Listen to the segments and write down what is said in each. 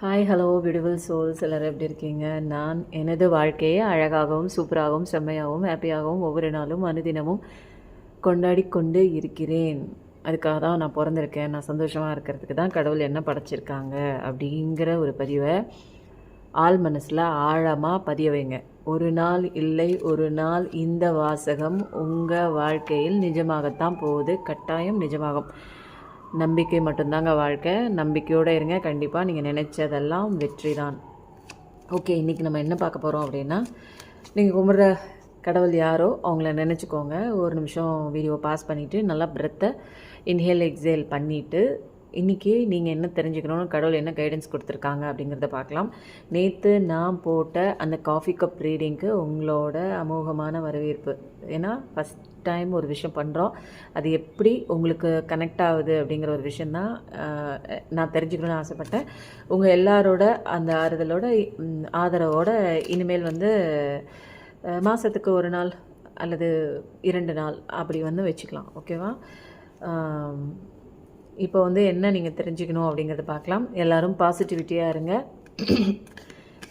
Hi hello beautiful souls எல்லோரும் எப்படி இருக்கீங்க? நான் எனது வாழ்க்கையை அழகாகவும் சூப்பராகவும் செம்மையாகவும் ஹாப்பியாகவும் ஒவ்வொரு நாளும் அனுதினமும் கொண்டாடி கொண்டு இருக்கிறேன். அதுக்காக தான் நான் பிறந்திருக்கேன். நான் சந்தோஷமாக இருக்கிறதுக்கு தான் கடவுள் என்ன படைச்சிருக்காங்க அப்படிங்கிற ஒரு பதிவை ஆள் மனசில் ஆழமாக பதிய வைங்க. ஒரு நாள் இல்லை ஒரு நாள் இந்த வாசகம் உங்கள் வாழ்க்கையில் நிஜமாகத்தான் போகுது. கட்டாயம் நிஜமாகும். நம்பிக்கை மட்டும்தாங்க வாழ்க்கை. நம்பிக்கையோடு இருங்க. கண்டிப்பாக நீங்கள் நினச்சதெல்லாம் வெற்றி தான். ஓகே, இன்றைக்கி நம்ம என்ன பார்க்க போகிறோம் அப்படின்னா, நீங்கள் கும்பிட்ற கடவுள் யாரோ அவங்கள நினச்சிக்கோங்க. ஒரு நிமிஷம் வீடியோ பாஸ் பண்ணிவிட்டு நல்லா பிரெத்தை இன்ஹேல் எக்ஸேல் பண்ணிவிட்டு இன்றைக்கி நீங்கள் என்ன தெரிஞ்சுக்கணும்னு கடவுள் என்ன கைடன்ஸ் கொடுத்துருக்காங்க அப்படிங்கிறத பார்க்கலாம். நேற்று நான் போட்ட அந்த காஃபி கப் ரீடிங்க்கு உங்களோட அமோகமான வரவேற்பு. ஏன்னா ஃபஸ்ட் டைம் ஒரு விஷயம் பண்ணுறோம், அது எப்படி உங்களுக்கு கனெக்ட் ஆகுது அப்படிங்கிற ஒரு விஷயந்தான் நான் தெரிஞ்சுக்கணும்னு ஆசைப்பட்டேன். உங்கள் எல்லாரோட அந்த ஆறுதலோட ஆதரவோட இனிமேல் மாதத்துக்கு ஒரு நாள் அல்லது 2 நாள் அப்படி வச்சுக்கலாம். ஓகேவா? இப்போ என்ன நீங்கள் தெரிஞ்சுக்கணும் அப்படிங்கிறத பார்க்கலாம். எல்லோரும் பாசிட்டிவிட்டியாக இருங்க.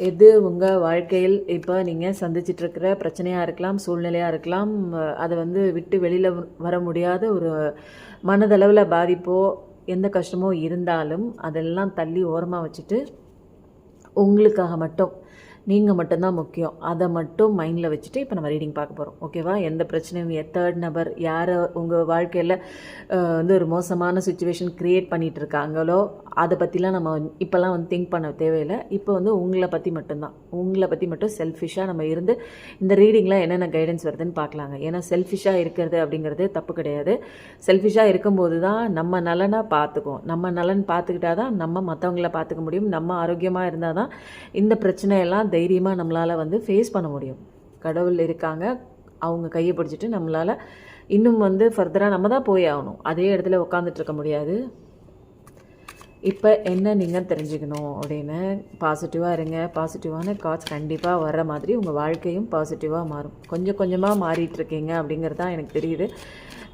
எது உங்கள் வாழ்க்கையில் இப்போ நீங்கள் சந்திச்சிட்ருக்கிற பிரச்சனையாக இருக்கலாம், சூழ்நிலையாக இருக்கலாம், அதை விட்டு வெளியில் வர முடியாத ஒரு மனதளவில் பாதிப்போ எந்த கஷ்டமோ இருந்தாலும் அதெல்லாம் தள்ளி ஓரமாக வச்சுட்டு உங்களுக்காக மட்டும் நீங்கள் மட்டும்தான் முக்கியம், அதை மட்டும் மைண்டில் வச்சுட்டு இப்போ நம்ம ரீடிங் பார்க்க போகிறோம். ஓகேவா? எந்த பிரச்சனையும் தேர்ட் நபர் யார் உங்கள் வாழ்க்கையில் ஒரு மோசமான சுச்சுவேஷன் க்ரியேட் பண்ணிகிட்டு இருக்காங்களோ அதை பற்றிலாம் நம்ம இப்போல்லாம் திங்க் பண்ண தேவையில்லை. இப்போ உங்களை பற்றி மட்டும்தான், உங்களை பற்றி மட்டும் செல்ஃபிஷாக நம்ம இருந்து இந்த ரீடிங்கில் என்னென்ன கைடன்ஸ் வருதுன்னு பார்க்கலாங்க. ஏன்னா செல்ஃபிஷாக இருக்கிறது அப்படிங்கிறது தப்பு கிடையாது. செல்ஃபிஷாக இருக்கும்போது தான் நம்ம நலனை பார்த்துக்குவோம். நம்ம நலன் பார்த்துக்கிட்டா தான் நம்ம மற்றவங்கள பார்த்துக்க முடியும். நம்ம ஆரோக்கியமாக இருந்தால் தான் இந்த பிரச்சனையெல்லாம் தைரியமாக நம்மளால் ஃபேஸ் பண்ண முடியும். கடவுள் இருக்காங்க, அவங்க கையை பிடிச்சிட்டு நம்மளால் இன்னும் ஃபர்தராக நம்ம தான் போய் ஆகணும். அதே இடத்துல உட்காந்துட்ருக்க முடியாது. இப்போ என்ன நீங்கள் தெரிஞ்சுக்கணும் அப்படின்னு, பாசிட்டிவாக இருங்க. பாசிட்டிவான காட்ஸ் கண்டிப்பாக வர்ற மாதிரி உங்கள் வாழ்க்கையும் பாசிட்டிவாக மாறும். கொஞ்சம் கொஞ்சமாக மாறிட்டுருக்கீங்க அப்படிங்கிறது தான் எனக்கு தெரியுது.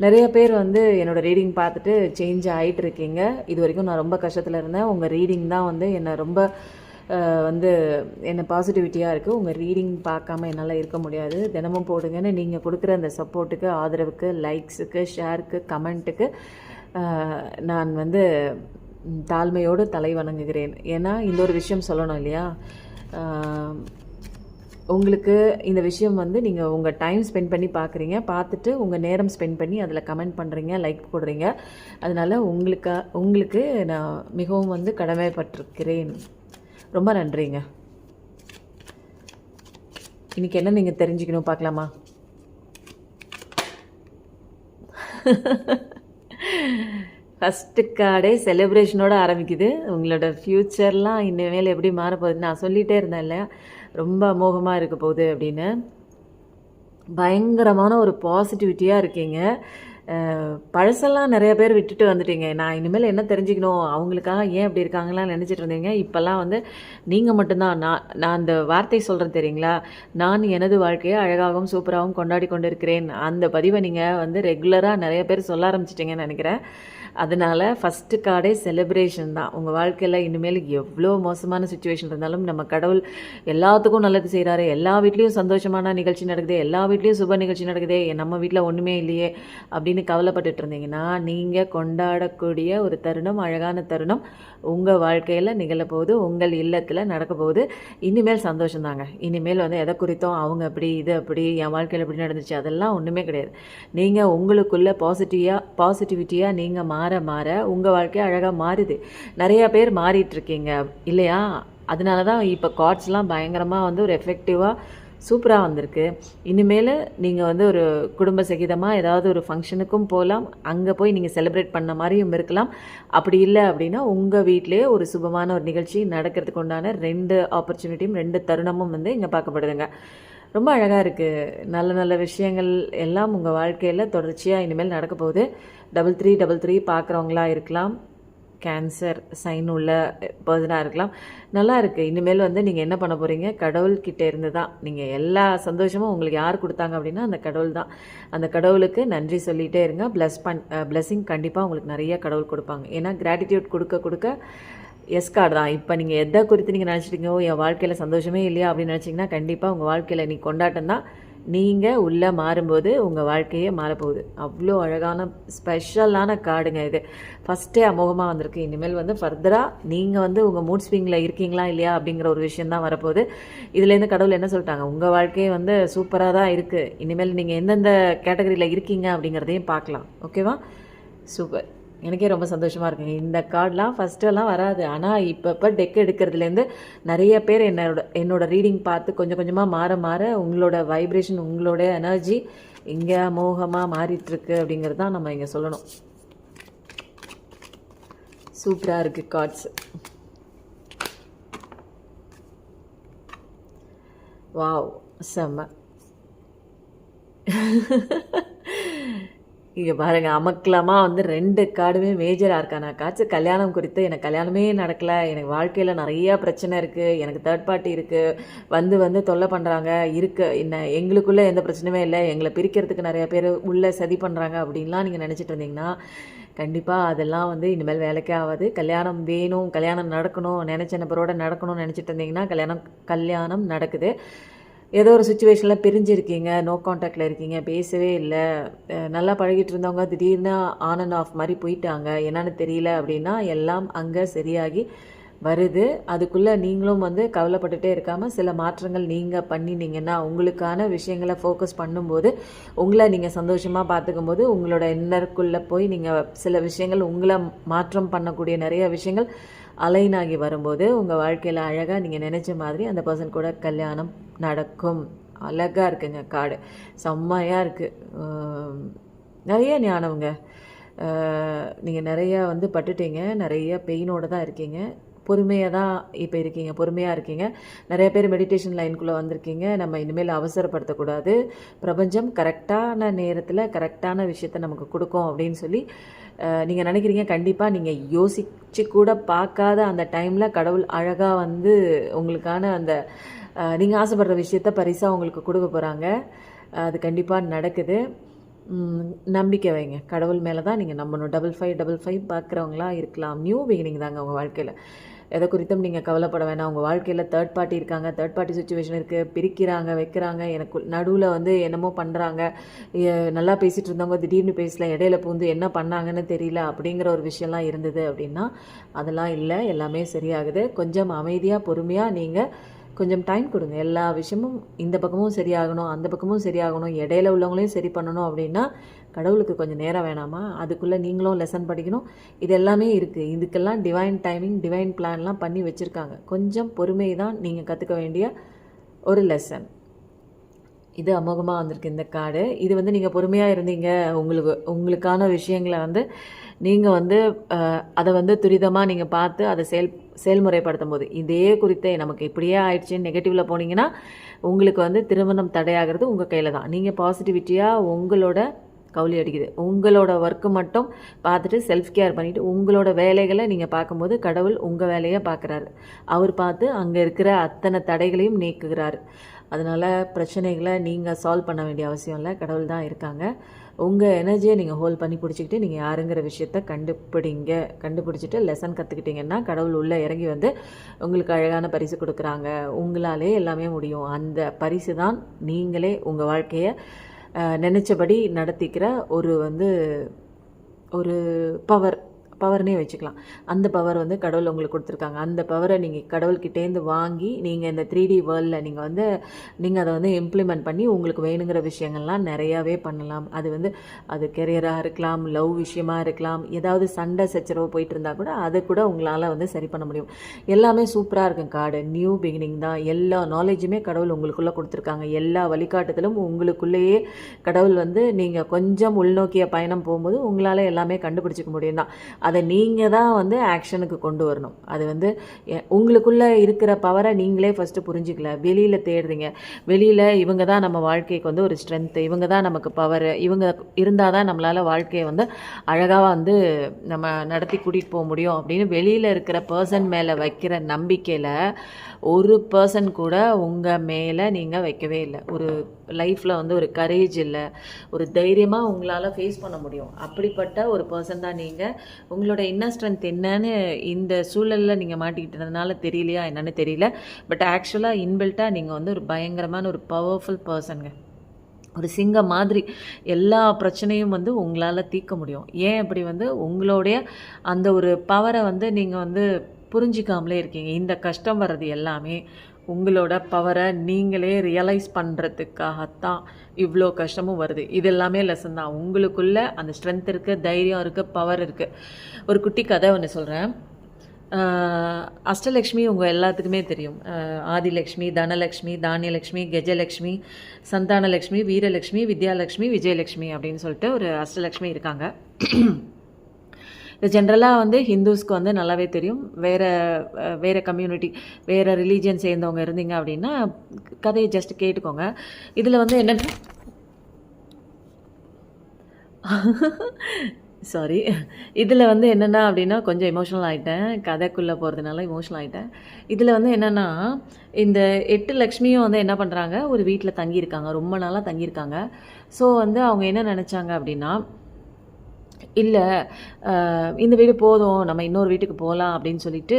நிறைய பேர் என்னோடய ரீடிங் பார்த்துட்டு சேஞ்ச் ஆகிட்டு இருக்கீங்க. இது வரைக்கும் நான் ரொம்ப கஷ்டத்தில் இருந்தேன். உங்கள் ரீடிங் தான் என்னை ரொம்ப என்ன பாசிட்டிவிட்டியாக இருக்குது. உங்கள் ரீடிங் பார்க்காம என்னால் இருக்க முடியாது. தினமும் போடுங்கன்னு நீங்கள் கொடுக்குற அந்த சப்போர்ட்டுக்கு, ஆதரவுக்கு, லைக்ஸுக்கு, ஷேருக்கு, கமெண்ட்டுக்கு நான் தாழ்மையோடு தலை வணங்குகிறேன். ஏன்னா இந்த ஒரு விஷயம் சொல்லணும் இல்லையா, உங்களுக்கு இந்த விஷயம் நீங்கள் உங்கள் டைம் ஸ்பெண்ட் பண்ணி பார்க்குறீங்க, பார்த்துட்டு உங்கள் நேரம் ஸ்பெண்ட் பண்ணி அதில் கமெண்ட் பண்ணுறீங்க, லைக் போடுறீங்க. அதனால் உங்களுக்கு நான் மிகவும் கடமைப்பட்டிருக்கிறேன். ரொம்ப நன்றிங்க. இன்றைக்கி என்ன நீங்கள் தெரிஞ்சுக்கணும் பார்க்கலாமா? ஃபஸ்ட்டு கார்டே செலிப்ரேஷனோடு ஆரம்பிக்குது. உங்களோட ஃப்யூச்சர்லாம் இனிமேல் எப்படி மாறப்போகுது நான் சொல்லிகிட்டே இருந்தேன் இல்லையா, ரொம்ப அமோகமாக இருக்க போகுது அப்படின்னு. பயங்கரமான ஒரு பாசிட்டிவிட்டியாக இருக்கீங்க. பழசெல்லாம் நிறைய பேர் விட்டுட்டு வந்துட்டீங்க. நான் இனிமேல் என்ன தெரிஞ்சுக்கணும், அவங்களுக்காக ஏன் அப்படி இருக்காங்களான்னு நினச்சிட்டு இருந்தீங்க. இப்போல்லாம் நீங்கள் மட்டும்தான். நான் அந்த வார்த்தை சொல்கிறேன் தெரியுங்களா, நான் எனது வாழ்க்கையை அழகாகவும் சூப்பராகவும் கொண்டாடி கொண்டு இருக்கிறேன். அந்த பதிவை நீங்கள் ரெகுலராக நிறைய பேர் சொல்ல ஆரம்பிச்சிட்டிங்கன்னு நினைக்கிறேன். அதனால் ஃபஸ்ட்டு கார்டே செலிப்ரேஷன் தான். உங்கள் வாழ்க்கையில் இனிமேல் எவ்வளோ மோசமான சுச்சுவேஷன் இருந்தாலும் நம்ம கடவுள் எல்லாத்துக்கும் நல்லது செய்கிறாரு. எல்லா வீட்லேயும் சந்தோஷமான நிகழ்ச்சி நடக்குது, எல்லா வீட்லேயும் சுப நிகழ்ச்சி நடக்குது, நம்ம வீட்டில் ஒன்றுமே இல்லையே அப்படின்னு கவலைப்பட்டுட்டு இருந்தீங்கன்னா, நீங்கள் கொண்டாடக்கூடிய ஒரு தருணம், அழகான தருணம் உங்கள் வாழ்க்கையில் நிகழப்போகுது, உங்கள் இல்லத்தில் நடக்க போகுது. இனிமேல் சந்தோஷம்தாங்க. இனிமேல் எதை குறித்தோம் அவங்க அப்படி இது அப்படி என் வாழ்க்கையில் எப்படி நடந்துச்சு அதெல்லாம் ஒன்றுமே கிடையாது. நீங்கள் உங்களுக்குள்ளே பாசிட்டிவிட்டியாக நீங்கள் மாற உங்கள் வாழ்க்கை அழகாக மாறுது. நிறையா பேர் மாறிட்டுருக்கீங்க இல்லையா? அதனால தான் இப்போ கார்ட்ஸ்லாம் பயங்கரமாக ஒரு எஃபெக்டிவாக சூப்பராக வந்திருக்கு. இனிமேல் நீங்கள் ஒரு குடும்ப சகிதமாக ஏதாவது ஒரு ஃபங்க்ஷனுக்கும் போகலாம், அங்கே போய் நீங்கள் செலிப்ரேட் பண்ண மாதிரியும் இருக்கலாம். அப்படி இல்லை அப்படின்னா உங்கள் வீட்டிலே ஒரு சுபமான ஒரு நிகழ்ச்சி நடக்கிறதுக்கு உண்டான 2 ஆப்பர்ச்சுனிட்டியும் 2 தருணமும் இங்கே பார்க்கப்படுதுங்க. ரொம்ப அழகாக இருக்குது. நல்ல நல்ல விஷயங்கள் எல்லாம் உங்கள் வாழ்க்கையில் தொடர்ச்சியாக இனிமேல் நடக்க போகுது. 3333 பார்க்குறவங்களா இருக்கலாம், கேன்சர் சைன் உள்ள பர்சனாக இருக்கலாம். நல்லா இருக்குது. இனிமேல் நீங்கள் என்ன பண்ண போகிறீங்க, கடவுள்கிட்ட இருந்து தான் நீங்கள் எல்லா சந்தோஷமும் உங்களுக்கு யார் கொடுத்தாங்க அப்படின்னா அந்த கடவுள் தான். அந்த கடவுளுக்கு நன்றி சொல்லிகிட்டே இருங்க. பிளெஸ்ஸிங் கண்டிப்பாக உங்களுக்கு நிறைய கடவுள் கொடுப்பாங்க. ஏன்னா கிராட்டிடியூட் கொடுக்க கொடுக்க எஸ் கார்டு தான். இப்போ நீங்கள் எதை குறித்து நீங்கள் நினச்சிட்டீங்கோ என் வாழ்க்கையில் சந்தோஷமே இல்லையா அப்படின்னு நினச்சிங்கன்னா கண்டிப்பாக உங்கள் வாழ்க்கையில் நீ கொண்டாட்டம் தான். நீங்கள் உள்ளே மாறும்போது உங்கள் வாழ்க்கையே மாறப்போகுது. அவ்வளோ அழகான ஸ்பெஷலான கார்டுங்க இது. ஃபஸ்ட்டே அமோகமாக வந்திருக்கு. இனிமேல் வந்து ஃபர்தராக நீங்கள் வந்து உங்கள் மூட் ஸ்விங்கில் இருக்கீங்களா இல்லையா அப்படிங்கிற ஒரு விஷயந்தான் வரப்போகுது. இதுலேருந்து கடவுள் என்ன சொல்லிட்டாங்க, உங்கள் வாழ்க்கையே வந்து சூப்பராக தான் இருக்குது. இனிமேல் நீங்கள் எந்தெந்த கேட்டகரியில் இருக்கீங்க அப்படிங்கிறதையும் பார்க்கலாம். ஓகேவா? சூப்பர். எனக்கே ரொம்ப சந்தோஷமாக இருக்குங்க. இந்த கார்டெலாம் ஃபஸ்ட்டெல்லாம் வராது. ஆனால் இப்போ டெக் எடுக்கிறதுலேருந்து நிறைய பேர் என்னோட ரீடிங் பார்த்து கொஞ்சம் கொஞ்சமாக மாற உங்களோட வைப்ரேஷன், உங்களோட எனர்ஜி இங்கே அமோகமாக மாறிட்டுருக்கு அப்படிங்கிறது தான் நம்ம இங்கே சொல்லணும். சூப்பராக இருக்குது கார்ட்ஸ். வாவ், செம்ம. இங்கே பாருங்கள், அமக்கலமாக வந்து 2 கார்டுமே மேஜர் ஆர்கானா கார்ட்ஸ். கல்யாணம் குறித்து எனக்கு கல்யாணமே நடக்கலை, எனக்கு வாழ்க்கையில் நிறையா பிரச்சனை இருக்குது, எனக்கு தேர்ட் பார்ட்டி இருக்குது, வந்து தொல்லை பண்ணுறாங்க, எங்களுக்குள்ளே எந்த பிரச்சனையுமே இல்லை, எங்களை பிரிக்கிறதுக்கு நிறையா பேர் உள்ளே சதி பண்ணுறாங்க அப்படின்லாம் நீங்கள் நினச்சிட்டு இருந்தீங்கன்னா கண்டிப்பாக அதெல்லாம் வந்து இனிமேல் வேலைக்கே ஆகாது. கல்யாணம் வேணும், கல்யாணம் நடக்கணும், நினச்ச நபரோட நடக்கணும்னு நினச்சிட்டு இருந்தீங்கன்னா கல்யாணம் நடக்குது. ஏதோ ஒரு சுச்சுவேஷனில் பிரிஞ்சிருக்கீங்க, நோ காண்டாக்டில் இருக்கீங்க, பேசவே இல்லை, நல்லா பழகிட்டு இருந்தவங்க திடீர்னு ஆன் அண்ட் ஆஃப் மாதிரி போயிட்டாங்க, என்னன்னு தெரியல அப்படின்னா எல்லாம் அங்கே சரியாகி வருது. அதுக்குள்ளே நீங்களும் வந்து கவலைப்பட்டுட்டே இருக்காமல் சில மாற்றங்கள் நீங்கள் பண்ணினீங்கன்னா உங்களுக்கான விஷயங்களை ஃபோக்கஸ் பண்ணும்போது உங்களை நீங்கள் சந்தோஷமாக பார்த்துக்கும் போது உங்களோட இன்னருக்குள்ளே போய் நீங்கள் சில விஷயங்கள் உங்களை மாற்றம் பண்ணக்கூடிய நிறைய விஷயங்கள் அலைன் ஆகி வரும்போது உங்கள் வாழ்க்கையில் அழகாக நீங்கள் நினச்ச மாதிரி அந்த பர்சன் கூட கல்யாணம் நடக்கும். அழகாக இருக்குங்க கார்டு, செம்மையாக இருக்குது. நிறைய ஞானவங்க. நீங்கள் நிறையா வந்து பட்டுட்டீங்க, நிறைய பெயினோடு தான் இருக்கீங்க, பொறுமையாக தான் இப்போ இருக்கீங்க, பொறுமையாக இருக்கீங்க. நிறைய பேர் மெடிடேஷன் லைனுக்குள்ளே வந்திருக்கீங்க. நம்ம இனிமேல் அவசரப்படுத்தக்கூடாது. பிரபஞ்சம் கரெக்டான நேரத்தில் கரெக்டான விஷயத்த நமக்கு கொடுக்கும் அப்படின்னு சொல்லி நீங்கள் நினைக்கிறீங்க. கண்டிப்பாக நீங்கள் யோசித்து கூட பார்க்காத அந்த டைமில் கடவுள் அழகாக வந்து உங்களுக்கான அந்த நீங்கள் ஆசைப்படுற விஷயத்த பரிசாக உங்களுக்கு கொடுக்க போகிறாங்க. அது கண்டிப்பாக நடக்குது. நம்பிக்கை வைங்க, கடவுள் மேலே தான் நீங்கள் நம்பணும். 5555 பார்க்குறவங்களா இருக்கலாம். நியூ பிகினிங் தாங்க உங்கள் வாழ்க்கையில். எதை குறித்தும் நீங்கள் கவலைப்பட வேணாம். உங்கள் வாழ்க்கையில் தேர்ட் பார்ட்டி இருக்காங்க, தேர்ட் பார்ட்டி சுச்சுவேஷன் இருக்குது, பிரிக்கிறாங்க, வைக்கிறாங்க, எனக்கு நடுவில் வந்து என்னமோ பண்ணுறாங்க, நல்லா பேசிகிட்டு இருந்தவங்க திடீர்னு பேசல, இடையில பூந்து என்ன பண்ணாங்கன்னு தெரியல அப்படிங்கிற ஒரு விஷயம்லாம் இருந்தது அப்படின்னா அதெல்லாம் இல்லை, எல்லாமே சரியாகுது. கொஞ்சம் அமைதியாக பொறுமையாக நீங்கள் கொஞ்சம் டைம் கொடுங்க. எல்லா விஷயமும் இந்த பக்கமும் சரியாகணும், அந்த பக்கமும் சரியாகணும், இடையில உள்ளவங்களையும் சரி பண்ணணும் அப்படின்னா கடவுளுக்கு கொஞ்சம் நேரம் வேணாமா? அதுக்குள்ளே நீங்களும் லெசன் படிக்கணும். இது எல்லாமே இருக்குது. இதுக்கெல்லாம் டிவைன் டைமிங், டிவைன் பிளான்லாம் பண்ணி வச்சுருக்காங்க. கொஞ்சம் பொறுமை தான் நீங்கள் கற்றுக்க வேண்டிய ஒரு லெசன். இது அமோகமாக வந்திருக்கு இந்த கார்டு. இது வந்து நீங்கள் பொறுமையாக இருந்தீங்க, உங்களுக்கான விஷயங்களை வந்து நீங்கள் வந்து அதை வந்து துரிதமாக நீங்கள் பார்த்து அதை செயல்முறைப்படுத்தும் போது இதே குறித்த நமக்கு இப்படியே ஆயிடுச்சுன்னு நெகட்டிவில் போனீங்கன்னா உங்களுக்கு வந்து திருமணம் தடையாகிறது உங்கள் கையில் தான். நீங்கள் பாசிட்டிவிட்டியாக உங்களோட கவுளி அடிக்குது, உங்களோட ஒர்க்கு மட்டும் பார்த்துட்டு செல்ஃப் கேர் பண்ணிவிட்டு உங்களோட வேலைகளை நீங்கள் பார்க்கும்போது கடவுள் உங்கள் வேலையை பார்க்குறாரு. அவர் பார்த்து அங்கே இருக்கிற அத்தனை தடைகளையும் நீக்குகிறாரு. அதனால் பிரச்சனைகளை நீங்கள் சால்வ் பண்ண வேண்டிய அவசியம் இல்லை, கடவுள் தான் இருக்காங்க. உங்கள் எனர்ஜியை நீங்கள் ஹோல்ட் பண்ணி பிடிச்சிக்கிட்டு நீங்கள் யாருங்கிற விஷயத்த கண்டுபிடிச்சிட்டு லெசன் கற்றுக்கிட்டிங்கன்னா கடவுள் உள்ளே இறங்கி வந்து உங்களுக்கு அழகான பரிசு கொடுக்குறாங்க. உங்களாலே எல்லாமே முடியும். அந்த பரிசு தான் நீங்களே உங்கள் வாழ்க்கையை நினச்சபடி நடத்திக்கிற ஒரு பவர்னே வச்சுக்கலாம். அந்த பவர் வந்து கடவுள் உங்களுக்கு கொடுத்துருக்காங்க. அந்த பவரை நீங்கள் கடவுள்கிட்டேருந்து வாங்கி நீங்கள் இந்த 3D வேர்ல்டில் நீங்கள் அதை வந்து இம்ப்ளிமெண்ட் பண்ணி உங்களுக்கு வேணுங்கிற விஷயங்கள்லாம் நிறையாவே பண்ணலாம். அது கெரியராக இருக்கலாம், லவ் விஷயமாக இருக்கலாம், ஏதாவது சண்டை சச்சரவு போயிட்டு இருந்தால் கூட அதை கூட உங்களால் வந்து சரி பண்ண முடியும். எல்லாமே சூப்பராக இருக்கும் கார்டு. நியூ பிகினிங் தான். எல்லா நாலேஜுமே கடவுள் உங்களுக்குள்ளே கொடுத்துருக்காங்க. எல்லா வழிகாட்டுதலும் உங்களுக்குள்ளேயே கடவுள் வந்து நீங்கள் கொஞ்சம் உள்நோக்கிய பயணம் போகும்போது உங்களால் எல்லாமே கண்டுபிடிச்சிக்க முடியும் தான். அதை நீங்கள் தான் வந்து ஆக்ஷனுக்கு கொண்டு வரணும். அது வந்து உங்களுக்குள்ளே இருக்கிற பவரை நீங்களே ஃபஸ்ட்டு புரிஞ்சிக்கல, வெளியில் தேடுறீங்க. வெளியில் இவங்க தான் நம்ம வாழ்க்கைக்கு வந்து ஒரு ஸ்ட்ரென்த்து, இவங்க தான் நமக்கு பவர், இவங்க இருந்தால் தான் நம்மளால் வாழ்க்கையை வந்து அழகாக வந்து நம்ம நடத்தி கூட்டிகிட்டு போக முடியும் அப்படின்னு வெளியில் இருக்கிற பர்சன் மேலே வைக்கிற நம்பிக்கையில் ஒரு பர்சன் கூட உங்கள் மேலே நீங்கள் வைக்கவே இல்லை. ஒரு லைஃப்பில் வந்து ஒரு கரேஜ் இல்லை, ஒரு தைரியமாக உங்களால் ஃபேஸ் பண்ண முடியும். அப்படிப்பட்ட ஒரு பர்சன் தான் நீங்கள். உங்களோட இன்னர் ஸ்ட்ரென்த் என்னன்னு இந்த சூழலில் நீங்கள் மாட்டிக்கிட்டதுனால தெரியலையா என்னன்னு தெரியல. பட் ஆக்சுவலாக இன்பில்ட்டாக நீங்கள் வந்து ஒரு பயங்கரமான ஒரு பவர்ஃபுல் பர்சனுங்க. ஒரு சிங்கம் மாதிரி எல்லா பிரச்சனையும் வந்து உங்களால் தீர்க்க முடியும். ஏன் அப்படி வந்து உங்களுடைய அந்த ஒரு பவரை வந்து நீங்கள் வந்து புரிஞ்சிக்காமலே இருக்கீங்க. இந்த கஷ்டம் வர்றது எல்லாமே உங்களோட பவரை நீங்களே ரியலைஸ் பண்ணுறதுக்காகத்தான் இவ்வளோ கஷ்டமும் வருது. இது எல்லாமே லெசன் தான். உங்களுக்குள்ளே அந்த ஸ்ட்ரென்த் இருக்குது, தைரியம் இருக்குது, பவர் இருக்குது. ஒரு குட்டி கதை ஒன்று சொல்கிறேன். அஷ்டலக்ஷ்மி உங்கள் எல்லாத்துக்குமே தெரியும். ஆதிலக்ஷ்மி, தனலக்ஷ்மி, தானியலக்ஷ்மி, கஜலக்ஷ்மி, சந்தானலக்ஷ்மி, வீரலக்ஷ்மி, வித்யாலக்ஷ்மி, விஜயலக்ஷ்மி அப்படின்னு சொல்லிட்டு ஒரு அஷ்டலக்ஷ்மி இருக்காங்க. இது ஜென்ரலாக வந்து ஹிந்துஸ்க்கு வந்து நல்லாவே தெரியும். வேறு கம்யூனிட்டி, வேறு ரிலீஜியன் சேர்ந்தவங்க இருந்தீங்க அப்படின்னா கதையை ஜஸ்ட் கேட்டுக்கோங்க. இதில் வந்து என்னென்ன சாரி, இதில் வந்து என்னென்னா அப்படின்னா கொஞ்சம் எமோஷ்னல் ஆகிட்டேன். கதைக்குள்ளே போகிறதுனால எமோஷ்னல் ஆகிட்டேன். இதில் வந்து என்னென்னா இந்த 8 லக்ஷ்மியும் வந்து என்ன பண்ணுறாங்க, ஒரு வீட்டில் தங்கியிருக்காங்க, ரொம்ப நாளாக தங்கியிருக்காங்க. ஸோ வந்து அவங்க என்ன நினச்சாங்க அப்படின்னா, இல்லை இந்த வீடு போதும், நம்ம இன்னொரு வீட்டுக்கு போகலாம் அப்படின்னு சொல்லிட்டு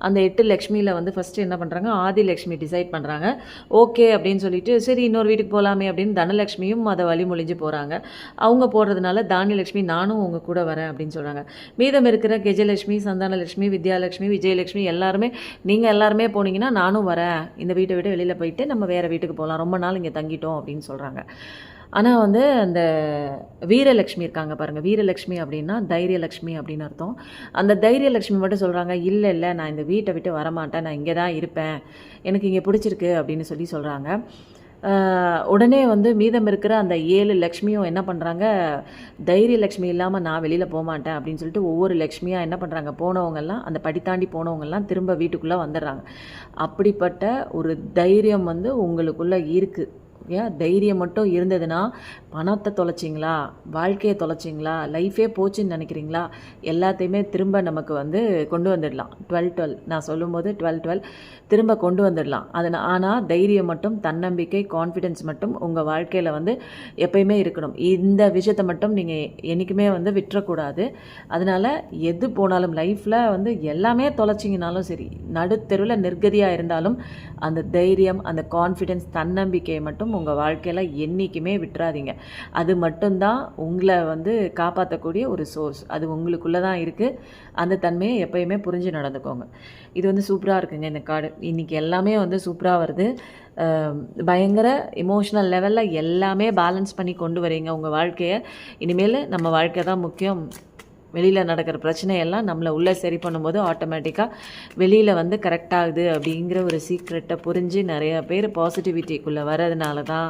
அந்த 8 லக்ஷ்மியில் வந்து ஃபஸ்ட்டு என்ன பண்ணுறாங்க, ஆதிலக்ஷ்மி டிசைட் பண்ணுறாங்க. ஓகே அப்படின்னு சொல்லிட்டு சரி இன்னொரு வீட்டுக்கு போகலாமே அப்படின்னு தனலக்ஷ்மியும் அதை வழிமொழிஞ்சு போகிறாங்க. அவங்க போடுறதுனால தானியலக்ஷ்மி நானும் உங்கள் கூட வரேன் அப்படின்னு சொல்கிறாங்க. மீதம் இருக்கிற கஜலக்ஷ்மி, சந்தானலக்ஷ்மி, வித்யாலக்ஷ்மி, விஜயலக்ஷ்மி எல்லாருமே நீங்கள் எல்லாருமே போனீங்கன்னா நானும் வரேன், இந்த வீட்டை விட்டு வெளியில் போயிட்டு நம்ம வேறு வீட்டுக்கு போகலாம், ரொம்ப நாள் இங்கே தங்கிட்டோம் அப்படின்னு சொல்கிறாங்க. ஆனால் வந்து அந்த வீரலக்ஷ்மி இருக்காங்க பாருங்கள், வீரலக்ஷ்மி அப்படின்னா தைரியலக்ஷ்மி அப்படின்னு அர்த்தம். அந்த தைரியலக்ஷ்மி மட்டும் சொல்கிறாங்க, இல்லை நான் இந்த வீட்டை விட்டு வரமாட்டேன், நான் இங்கே தான் இருப்பேன், எனக்கு இங்கே பிடிச்சிருக்கு அப்படின்னு சொல்கிறாங்க. உடனே வந்து மீதம் இருக்கிற அந்த 7 லக்ஷ்மியும் என்ன பண்ணுறாங்க, தைரியலக்ஷ்மி இல்லாமல் நான் வெளியில் போக மாட்டேன் அப்படின்னு சொல்லிட்டு ஒவ்வொரு லக்ஷ்மியாக என்ன பண்ணுறாங்க, போனவங்கெல்லாம் அந்த படி தாண்டி போனவங்கெல்லாம் திரும்ப வீட்டுக்குள்ளே வந்துடுறாங்க. அப்படிப்பட்ட ஒரு தைரியம் வந்து உங்களுக்குள்ளே இருக்குது. ஏன் தைரியம் மட்டும் இருந்ததுன்னா பணத்தை தொலைச்சிங்களா, வாழ்க்கையை தொலைச்சிங்களா, லைஃபே போச்சுன்னு நினைக்கிறீங்களா, எல்லாத்தையுமே திரும்ப நமக்கு வந்து கொண்டு வந்துடலாம். 12 நான் சொல்லும்போது 12 திரும்ப கொண்டு வந்துடலாம். ஆனால் தைரியம் மட்டும், தன்னம்பிக்கை, கான்ஃபிடென்ஸ் மட்டும் உங்கள் வாழ்க்கையில் வந்து எப்பயுமே இருக்கணும். இந்த விஷயத்தை மட்டும் நீங்கள் என்றைக்குமே வந்து விட்டுறக்கூடாது. அதனால் எது போனாலும் லைஃப்பில் வந்து எல்லாமே தொலைச்சிங்கனாலும் சரி, நடுத்தெருவில் நிர்கதியாக இருந்தாலும் அந்த தைரியம், அந்த கான்ஃபிடென்ஸ், தன்னம்பிக்கையை மட்டும் உங்கள் வாழ்க்கையில் என்றைக்குமே விட்டுறாதீங்க. அது மட்டும்தான் உங்களை வந்து காப்பாற்றக்கூடிய ஒரு சோர்ஸ். அது உங்களுக்குள்ளே தான் இருக்குது. அந்த தன்மையை எப்பயுமே புரிஞ்சு நடந்துக்கோங்க. இது வந்து சூப்பராக இருக்குங்க இந்த கார்டு. இன்றைக்கி எல்லாமே வந்து சூப்பராக வருது. பயங்கர எமோஷ்னல் லெவலில் எல்லாமே பேலன்ஸ் பண்ணி கொண்டு வரீங்க உங்கள் வாழ்க்கையை. இனிமேல் நம்ம வாழ்க்கை தான் முக்கியம். வெளியில் நடக்கிற பிரச்சனையெல்லாம் நம்மளை உள்ளே சரி பண்ணும்போது ஆட்டோமேட்டிக்காக வெளியில் வந்து கரெக்டாகுது அப்படிங்கிற ஒரு சீக்ரெட்டை புரிஞ்சு நிறையா பேர் பாசிட்டிவிட்டிக்குள்ளே வர்றதுனால தான்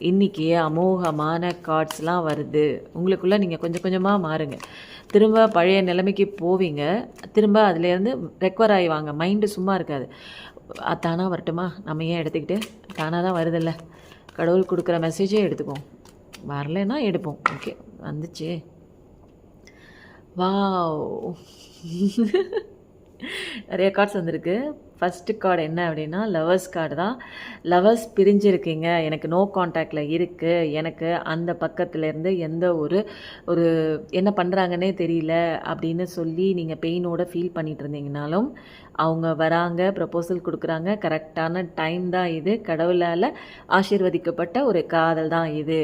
இன்றைக்கி அமோகமான கார்ட்ஸ்லாம் வருது. உங்களுக்குள்ளே நீங்கள் கொஞ்சம் கொஞ்சமாக மாறுங்க, திரும்ப பழைய நிலைமைக்கு போவீங்க, திரும்ப அதுலேருந்து ரெக்கவர் ஆகிவாங்க. மைண்டு சும்மா இருக்காது. தானாக வரட்டுமா, நம்ம ஏன் எடுத்துக்கிட்டு, தானாக தான் வருதில்ல, கடவுள் கொடுக்குற மெசேஜே எடுத்துக்குவோம், வரலன்னா எடுப்போம். ஓகே வந்துச்சு, வாவ் நிறைய கார்ட்ஸ் வந்திருக்கு. ஃபஸ்ட்டு கார்டு என்ன அப்படின்னா லவர்ஸ் கார்டு தான். லவர்ஸ் பிரிஞ்சிருக்கீங்க, எனக்கு நோ கான்டாக்டில் இருக்குது, எனக்கு அந்த பக்கத்துலேருந்து எந்த ஒரு என்ன பண்ணுறாங்கன்னே தெரியல அப்படின்னு சொல்லி நீங்கள் பெயினோட ஃபீல் பண்ணிகிட்டு இருந்தீங்கனாலும் அவங்க வராங்க, ப்ரப்போசல் கொடுக்குறாங்க. கரெக்டான டைம் தான் இது. கடவுளால் ஆசீர்வதிக்கப்பட்ட ஒரு காதல் தான் இது.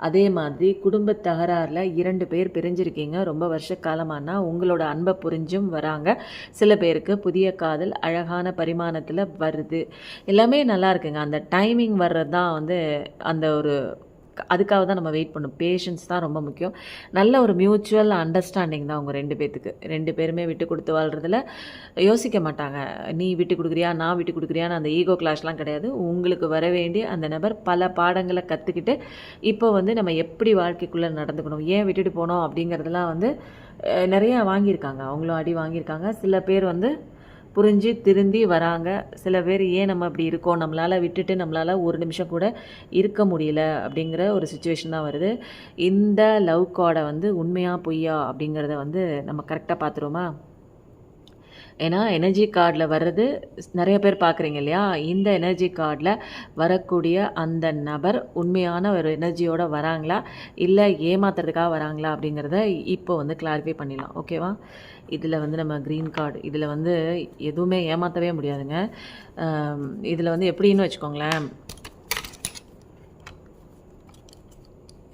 அதே மாதிரி குடும்ப தகராறில் 2 பேர் பிரிஞ்சிருக்கீங்க ரொம்ப வருஷ காலமானா உங்களோட அன்பை புரிஞ்சும் வராங்க. சில பேருக்கு புதிய காதல் அழகான பரிமாணத்தில் வருது. எல்லாமே நல்லா இருக்குங்க. அந்த டைமிங் வர்றது தான் வந்து அந்த ஒரு அதுக்காக தான் நம்ம வெயிட் பண்ணணும். பேஷன்ஸ் தான் ரொம்ப முக்கியம். நல்ல ஒரு மியூச்சுவல் அண்டர்ஸ்டாண்டிங் தான் உங்கள் 2 பேர்த்துக்கு. 2 பேருமே விட்டு கொடுத்து வாழ்கிறதுல யோசிக்க மாட்டாங்க. நீ விட்டு கொடுக்குறியா, நான் விட்டு கொடுக்குறியான்னு அந்த ஈகோ கிளாஷ்லாம் கிடையாது. உங்களுக்கு வர வேண்டிய அந்த நபர் பல பாடங்களை கற்றுக்கிட்டு இப்போ வந்து நம்ம எப்படி வாழ்க்கைக்குள்ளே நடந்துக்கணும், ஏன் விட்டுட்டு போனோம் அப்படிங்கிறதுலாம் வந்து நிறையா வாங்கியிருக்காங்க. அவங்களும் அடி வாங்கியிருக்காங்க. சில பேர் வந்து புரிஞ்சு திருந்தி வராங்க. சில பேர் ஏன் நம்ம இப்படி இருக்கோம், நம்மளால் விட்டுட்டு நம்மளால் ஒரு நிமிஷம் கூட இருக்க முடியல அப்படிங்கிற ஒரு சுச்சுவேஷன் தான் வருது. இந்த லவ் கார்டை வந்து உண்மையாக பொய்யா அப்படிங்கிறத வந்து நம்ம கரெக்டாக பார்த்துருவோமா. ஏன்னா எனர்ஜி கார்டில் வர்றது நிறைய பேர் பார்க்குறீங்க இல்லையா, இந்த எனர்ஜி கார்டில் வரக்கூடிய அந்த நபர் உண்மையான ஒரு எனர்ஜியோடு வராங்களா இல்லை ஏமாத்துறதுக்காக வராங்களா அப்படிங்கிறத இப்போ வந்து கிளாரிஃபை பண்ணிடலாம். ஓகேவா? இதில் வந்து நம்ம க்ரீன் கார்டு இதில் வந்து எதுவுமே ஏமாற்றவே முடியாதுங்க. இதில் வந்து எப்படின்னு வச்சுக்கோங்களேன்,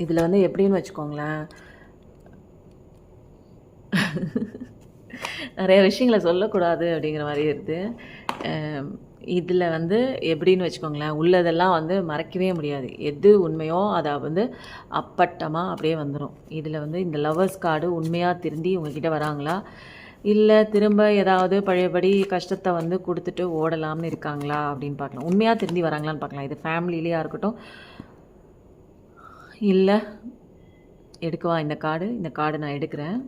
இதில் வந்து எப்படின்னு வச்சுக்கோங்களேன் நிறைய விஷயங்களை சொல்லக்கூடாது அப்படிங்கிற மாதிரி இருக்குது. இதில் வந்து எப்படின்னு வச்சுக்கோங்களேன், உள்ளதெல்லாம் வந்து மறைக்கவே முடியாது. எது உண்மையோ அதை வந்து அப்பட்டமாக அப்படியே வந்துடும். இதில் வந்து இந்த லவ்வர்ஸ் கார்டு உண்மையாக திருந்தி உங்ககிட்ட வராங்களா இல்லை திரும்ப ஏதாவது பழையபடி கஷ்டத்தை வந்து கொடுத்துட்டு ஓடலாம்னு இருக்காங்களா அப்படின்னு பார்க்கலாம். உண்மையாக திருந்தி வராங்களான்னு பார்க்கலாம். இது ஃபேமிலிலேயா இருக்கட்டும், இல்லை எடுக்கவா இந்த கார்டு நான் எடுக்கிறேன்.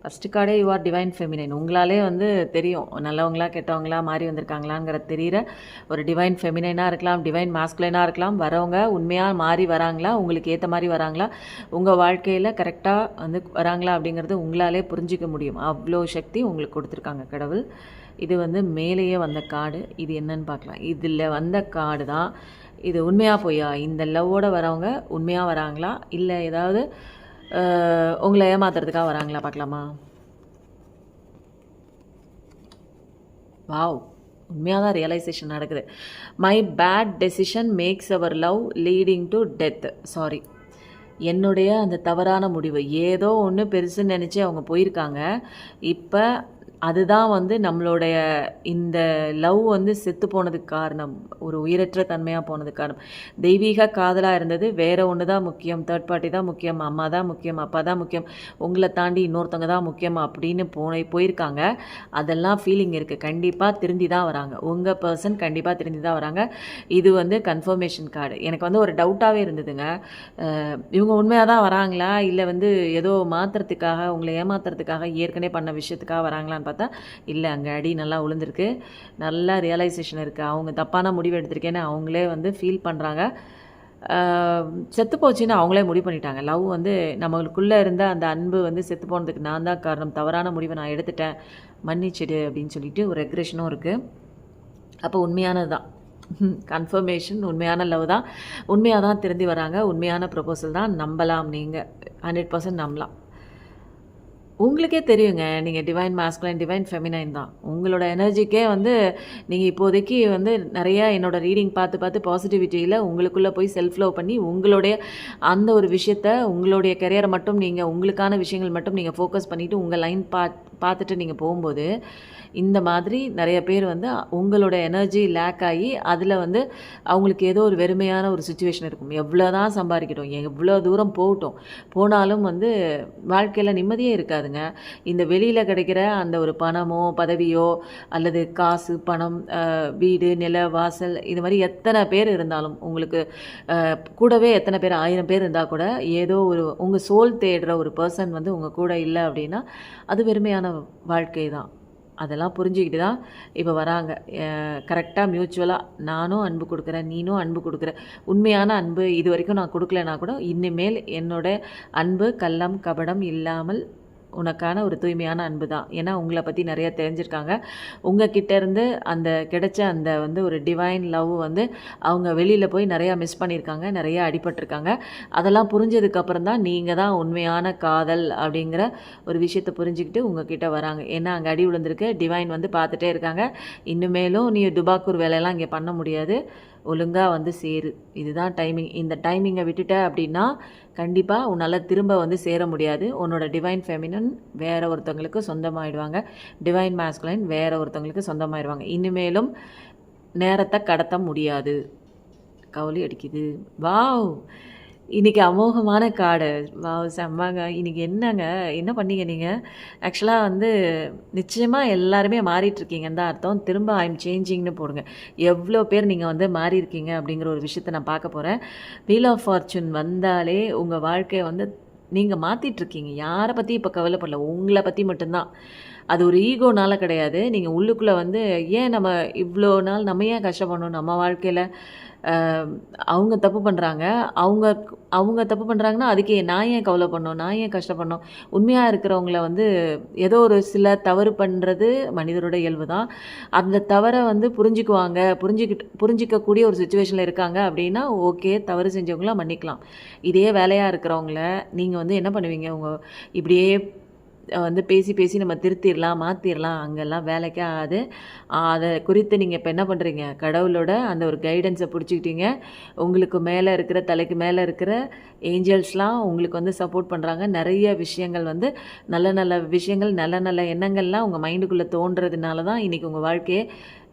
ஃபஸ்ட்டு கார்டே யூ ஆர் டிவைன் ஃபெமினைன். உங்களாலே வந்து தெரியும் நல்லவங்களா கெட்டவங்களா மாறி வந்திருக்காங்களாங்கிற தெரிகிற ஒரு டிவைன் ஃபெமினைனாக இருக்கலாம், டிவைன் மாஸ்குலைனாக இருக்கலாம். வரவங்க உண்மையாக மாறி வராங்களா, உங்களுக்கு ஏற்ற மாதிரி வராங்களா, உங்கள் வாழ்க்கையில் கரெக்டாக வந்து வராங்களா அப்படிங்கிறது உங்களாலே புரிஞ்சிக்க முடியும். அவ்வளோ சக்தி உங்களுக்கு கொடுத்துருக்காங்க கடவுள். இது வந்து மேலேயே வந்த கார்டு. இது என்னன்னு பார்க்கலாம். இதில் வந்த கார்டு தான் இது. உண்மையாக போயா இந்த லவ்வோடு வரவங்க உண்மையாக வராங்களா இல்லை ஏதாவது உங்களை ஏமாத்துறதுக்காக வராங்களா பார்க்கலாமா? வாவ், உண்மையாக தான் ரியலைசேஷன் நடக்குது. My bad decision makes our love leading to death. Sorry, என்னுடைய அந்த தவறான முடிவு ஏதோ ஒன்று பெருசுன்னு நினச்சி அவங்க போயிருக்காங்க. இப்போ அதுதான் வந்து நம்மளுடைய இந்த லவ் வந்து செத்து போனதுக்கு காரணம், ஒரு உயிரற்ற தன்மையாக போனதுக்கு காரணம். தெய்வீக காதலாக இருந்தது, வேறு ஒன்று தான் முக்கியம், தேர்ட் பார்ட்டி தான் முக்கியம், அம்மா தான் முக்கியம், அப்பா தான் முக்கியம், உங்களை தாண்டி இன்னொருத்தவங்க தான் முக்கியம் அப்படின்னு போயிருக்காங்க. அதெல்லாம் ஃபீலிங் இருக்குது. கண்டிப்பாக திருந்தி தான் வராங்க. உங்கள் பர்சன் கண்டிப்பாக திருந்தி தான் வராங்க. இது வந்து கன்ஃபர்மேஷன் கார்டு. எனக்கு வந்து ஒரு டவுட்டாகவே இருந்ததுங்க, இவங்க உண்மையாக தான் வராங்களா இல்லை வந்து ஏதோ மாற்றுறதுக்காக உங்களை ஏமாத்துறதுக்காக ஏற்கனவே பண்ண விஷயத்துக்காக வராங்களான்னு பார்த்தா இல்லை, அங்கே அடி நல்லா விழுந்திருக்கு, நல்லா ரியலைசேஷன் இருக்குது. அவங்க தப்பான முடிவு எடுத்திருக்கேன்னு அவங்களே வந்து ஃபீல் பண்ணுறாங்க. செத்து போச்சுன்னு அவங்களே முடிவு பண்ணிட்டாங்க. லவ் வந்து நம்மளுக்குள்ளே இருந்த அந்த அன்பு வந்து செத்து போனதுக்கு நான் தான் காரணம், தவறான முடிவை நான் எடுத்துட்டேன், மன்னிச்சிடு அப்படின்னு சொல்லிட்டு ஒரு ரெக்ரெஷனும் இருக்குது. அப்போ உண்மையானது தான் கன்ஃபர்மேஷன், உண்மையான லவ் தான், உண்மையாக தான் திருந்தி வராங்க, உண்மையான ப்ரொபோசல் தான். நம்பலாம், நீங்கள் 100% நம்பலாம். உங்களுக்கே தெரியுங்க, நீங்கள் டிவைன் மாஸ்குலைன் டிவைன் ஃபெமினைன் தான். உங்களோட எனர்ஜிக்கே வந்து நீங்கள் இப்போதைக்கு வந்து நிறையா என்னோடய ரீடிங் பார்த்து பாசிட்டிவிட்டியில் உங்களுக்குள்ளே போய் செல்ஃப் லவ் பண்ணி உங்களுடைய அந்த ஒரு விஷயத்த உங்களுடைய கெரியரை மட்டும் நீங்கள் உங்களுக்கான விஷயங்கள் மட்டும் நீங்கள் ஃபோக்கஸ் பண்ணிவிட்டு உங்கள் லைன் பார்த்துட்டு நீங்கள் போகும்போது இந்த மாதிரி நிறைய பேர் வந்து உங்களோட எனர்ஜி லேக் ஆகி அதில் வந்து அவங்களுக்கு ஏதோ ஒரு வெறுமையான ஒரு சுச்சுவேஷன் இருக்கும். எவ்வளோ தான் சம்பாதிக்கட்டும், எவ்வளோ தூரம் போனாலும் வந்து வாழ்க்கையில் நிம்மதியே இருக்காதுங்க. இந்த வெளியில் கிடைக்கிற அந்த ஒரு பணமோ பதவியோ அல்லது காசு பணம் வீடு நில வாசல் இது மாதிரி எத்தனை பேர் இருந்தாலும் உங்களுக்கு கூடவே எத்தனை பேர் 1000 பேர் இருந்தால் கூட ஏதோ ஒரு உங்கள் சோல் தேடுற ஒரு பர்சன் வந்து உங்கள் கூட இல்லை அப்படின்னா அது வெறுமையான வாழ்க்கை தான். அதெல்லாம் புரிஞ்சுக்கிட்டு தான் இப்போ வராங்க. கரெக்டாக மியூச்சுவலாக நானும் அன்பு கொடுக்குறேன், நீனும் அன்பு கொடுக்குற, உண்மையான அன்பு இது வரைக்கும் நான் கொடுக்கலனா கூட இனிமேல் என்னோட அன்பு கள்ளம் கபடம் இல்லாமல் உனக்கான ஒரு தூய்மையான அன்பு தான். ஏன்னா உங்களை பற்றி நிறையா தெரிஞ்சிருக்காங்க. உங்கள் கிட்டேருந்து அந்த கிடைச்ச அந்த வந்து ஒரு டிவைன் லவ் வந்து அவங்க வெளியில் போய் நிறையா மிஸ் பண்ணியிருக்காங்க, நிறையா அடிபட்டிருக்காங்க. அதெல்லாம் புரிஞ்சதுக்கப்புறம் தான் நீங்கள் தான் உண்மையான காதல் அப்படிங்கிற ஒரு விஷயத்தை புரிஞ்சுக்கிட்டு உங்கள் கிட்டே வராங்க. ஏன்னா அங்கே அடி விழுந்திருக்கு, டிவைன் வந்து பார்த்துட்டே இருக்காங்க. இன்னுமேலும் நீ டுபாக்கூர் வேலையெல்லாம் இங்கே பண்ண முடியாது, ஒழுங்காக வந்து சேரு, இதுதான் டைமிங். இந்த டைமிங்கை விட்டுட்ட அப்படின்னா கண்டிப்பாக உன்னால் திரும்ப வந்து சேர முடியாது. உன்னோட டிவைன் ஃபெமினன் வேறு ஒருத்தவங்களுக்கு சொந்தமாகிடுவாங்க, டிவைன் மாஸ்குலைன் வேறு ஒருத்தவங்களுக்கு சொந்தமாகிடுவாங்க. இனிமேலும் நேரத்தை கடத்த முடியாது. கவுளி அடிக்குது. வாவ், இன்றைக்கி அமோகமான கார்டு. வாவ், செம்மாங்க. இன்றைக்கி என்ன பண்ணீங்க நீங்கள்? ஆக்சுவலாக வந்து நிச்சயமாக எல்லாருமே மாறிட்டுருக்கீங்கன்னு தான் அர்த்தம். திரும்ப ஐம் சேஞ்சிங்னு போடுங்க. எவ்வளோ பேர் நீங்கள் வந்து மாறியிருக்கீங்க அப்படிங்கிற ஒரு விஷயத்தை நான் பார்க்க போகிறேன். வீல் ஆஃப் ஃபார்ச்சூன் வந்தாலே உங்கள் வாழ்க்கையை வந்து நீங்கள் மாற்றிட்டுருக்கீங்க. யாரை பற்றி இப்போ கவலைப்படல, உங்களை பற்றி மட்டும்தான். அது ஒரு ஈகோனால கிடையாது. நீங்கள் உள்ளுக்குள்ளே வந்து ஏன் நம்ம இவ்வளோ நாள் நம்ம ஏன் கஷ்டப்படணும், நம்ம வாழ்க்கையில் அவங்க தப்பு பண்ணுறாங்க. அவங்க அவங்க தப்பு பண்ணுறாங்கன்னா, அதுக்கு நான் ஏன் கவலை பண்ணணும்? நான் ஏன் கஷ்டப்படணும்? உண்மையாக இருக்கிறவங்கள வந்து ஏதோ ஒரு சில தவறு பண்ணுறது மனிதரோட இயல்பு தான். அந்த தவறை வந்து புரிஞ்சுக்குவாங்க, புரிஞ்சிக்கக்கூடிய ஒரு சுச்சுவேஷனில் இருக்காங்க அப்படின்னா ஓகே, தவறு செஞ்சவங்களாம் மன்னிக்கலாம். இதே வேலையாக இருக்கிறவங்கள நீங்கள் வந்து என்ன பண்ணுவீங்க? இப்படியே வந்து பேசி பேசி நம்ம திருத்திடலாம், மாற்றிடலாம், அங்கெல்லாம் வேலைக்கே ஆகாது. அதை குறித்து நீங்கள் இப்போ என்ன பண்ணுறீங்க? கடவுளோட அந்த ஒரு கைடன்ஸை பிடிச்சிக்கிட்டீங்க. உங்களுக்கு மேலே இருக்கிற, தலைக்கு மேலே இருக்கிற ஏஞ்சல்ஸ்லாம் உங்களுக்கு வந்து சப்போர்ட் பண்ணுறாங்க. நிறைய விஷயங்கள் வந்து நல்ல நல்ல விஷயங்கள், நல்ல நல்ல எண்ணங்கள்லாம் உங்கள் மைண்டுக்குள்ளே தோன்றதுனால தான் இன்றைக்கி உங்கள் வாழ்க்கையே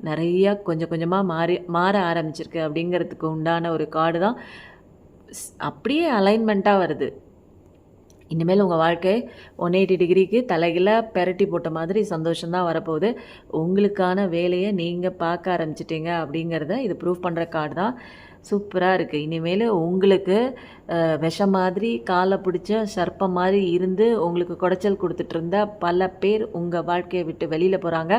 நிறையா கொஞ்சம் கொஞ்சமாக மாற ஆரம்பிச்சிருக்கு அப்படிங்கிறதுக்கு உண்டான ஒரு கார்டு தான் அப்படியே அலைன்மெண்ட்டாக வருது. இனிமேல் உங்கள் வாழ்க்கை 180 டிகிரிக்கு தலைகீழாக பெரட்டி போட்ட மாதிரி சந்தோஷம்தான் வரப்போகுது. உங்களுக்கான வேலையை நீங்கள் பார்க்க ஆரம்பிச்சிட்டிங்க அப்படிங்கிறத இது ப்ரூவ் பண்ணுற கார்டு தான். சூப்பராக இருக்குது. இனிமேல் உங்களுக்கு விஷம் மாதிரி காலை பிடிச்ச சர்ப்பம் மாதிரி இருந்து உங்களுக்கு குடைச்சல் கொடுத்துட்டு இருந்த பல பேர் உங்கள் வாழ்க்கையை விட்டு வெளியில் போகிறாங்க.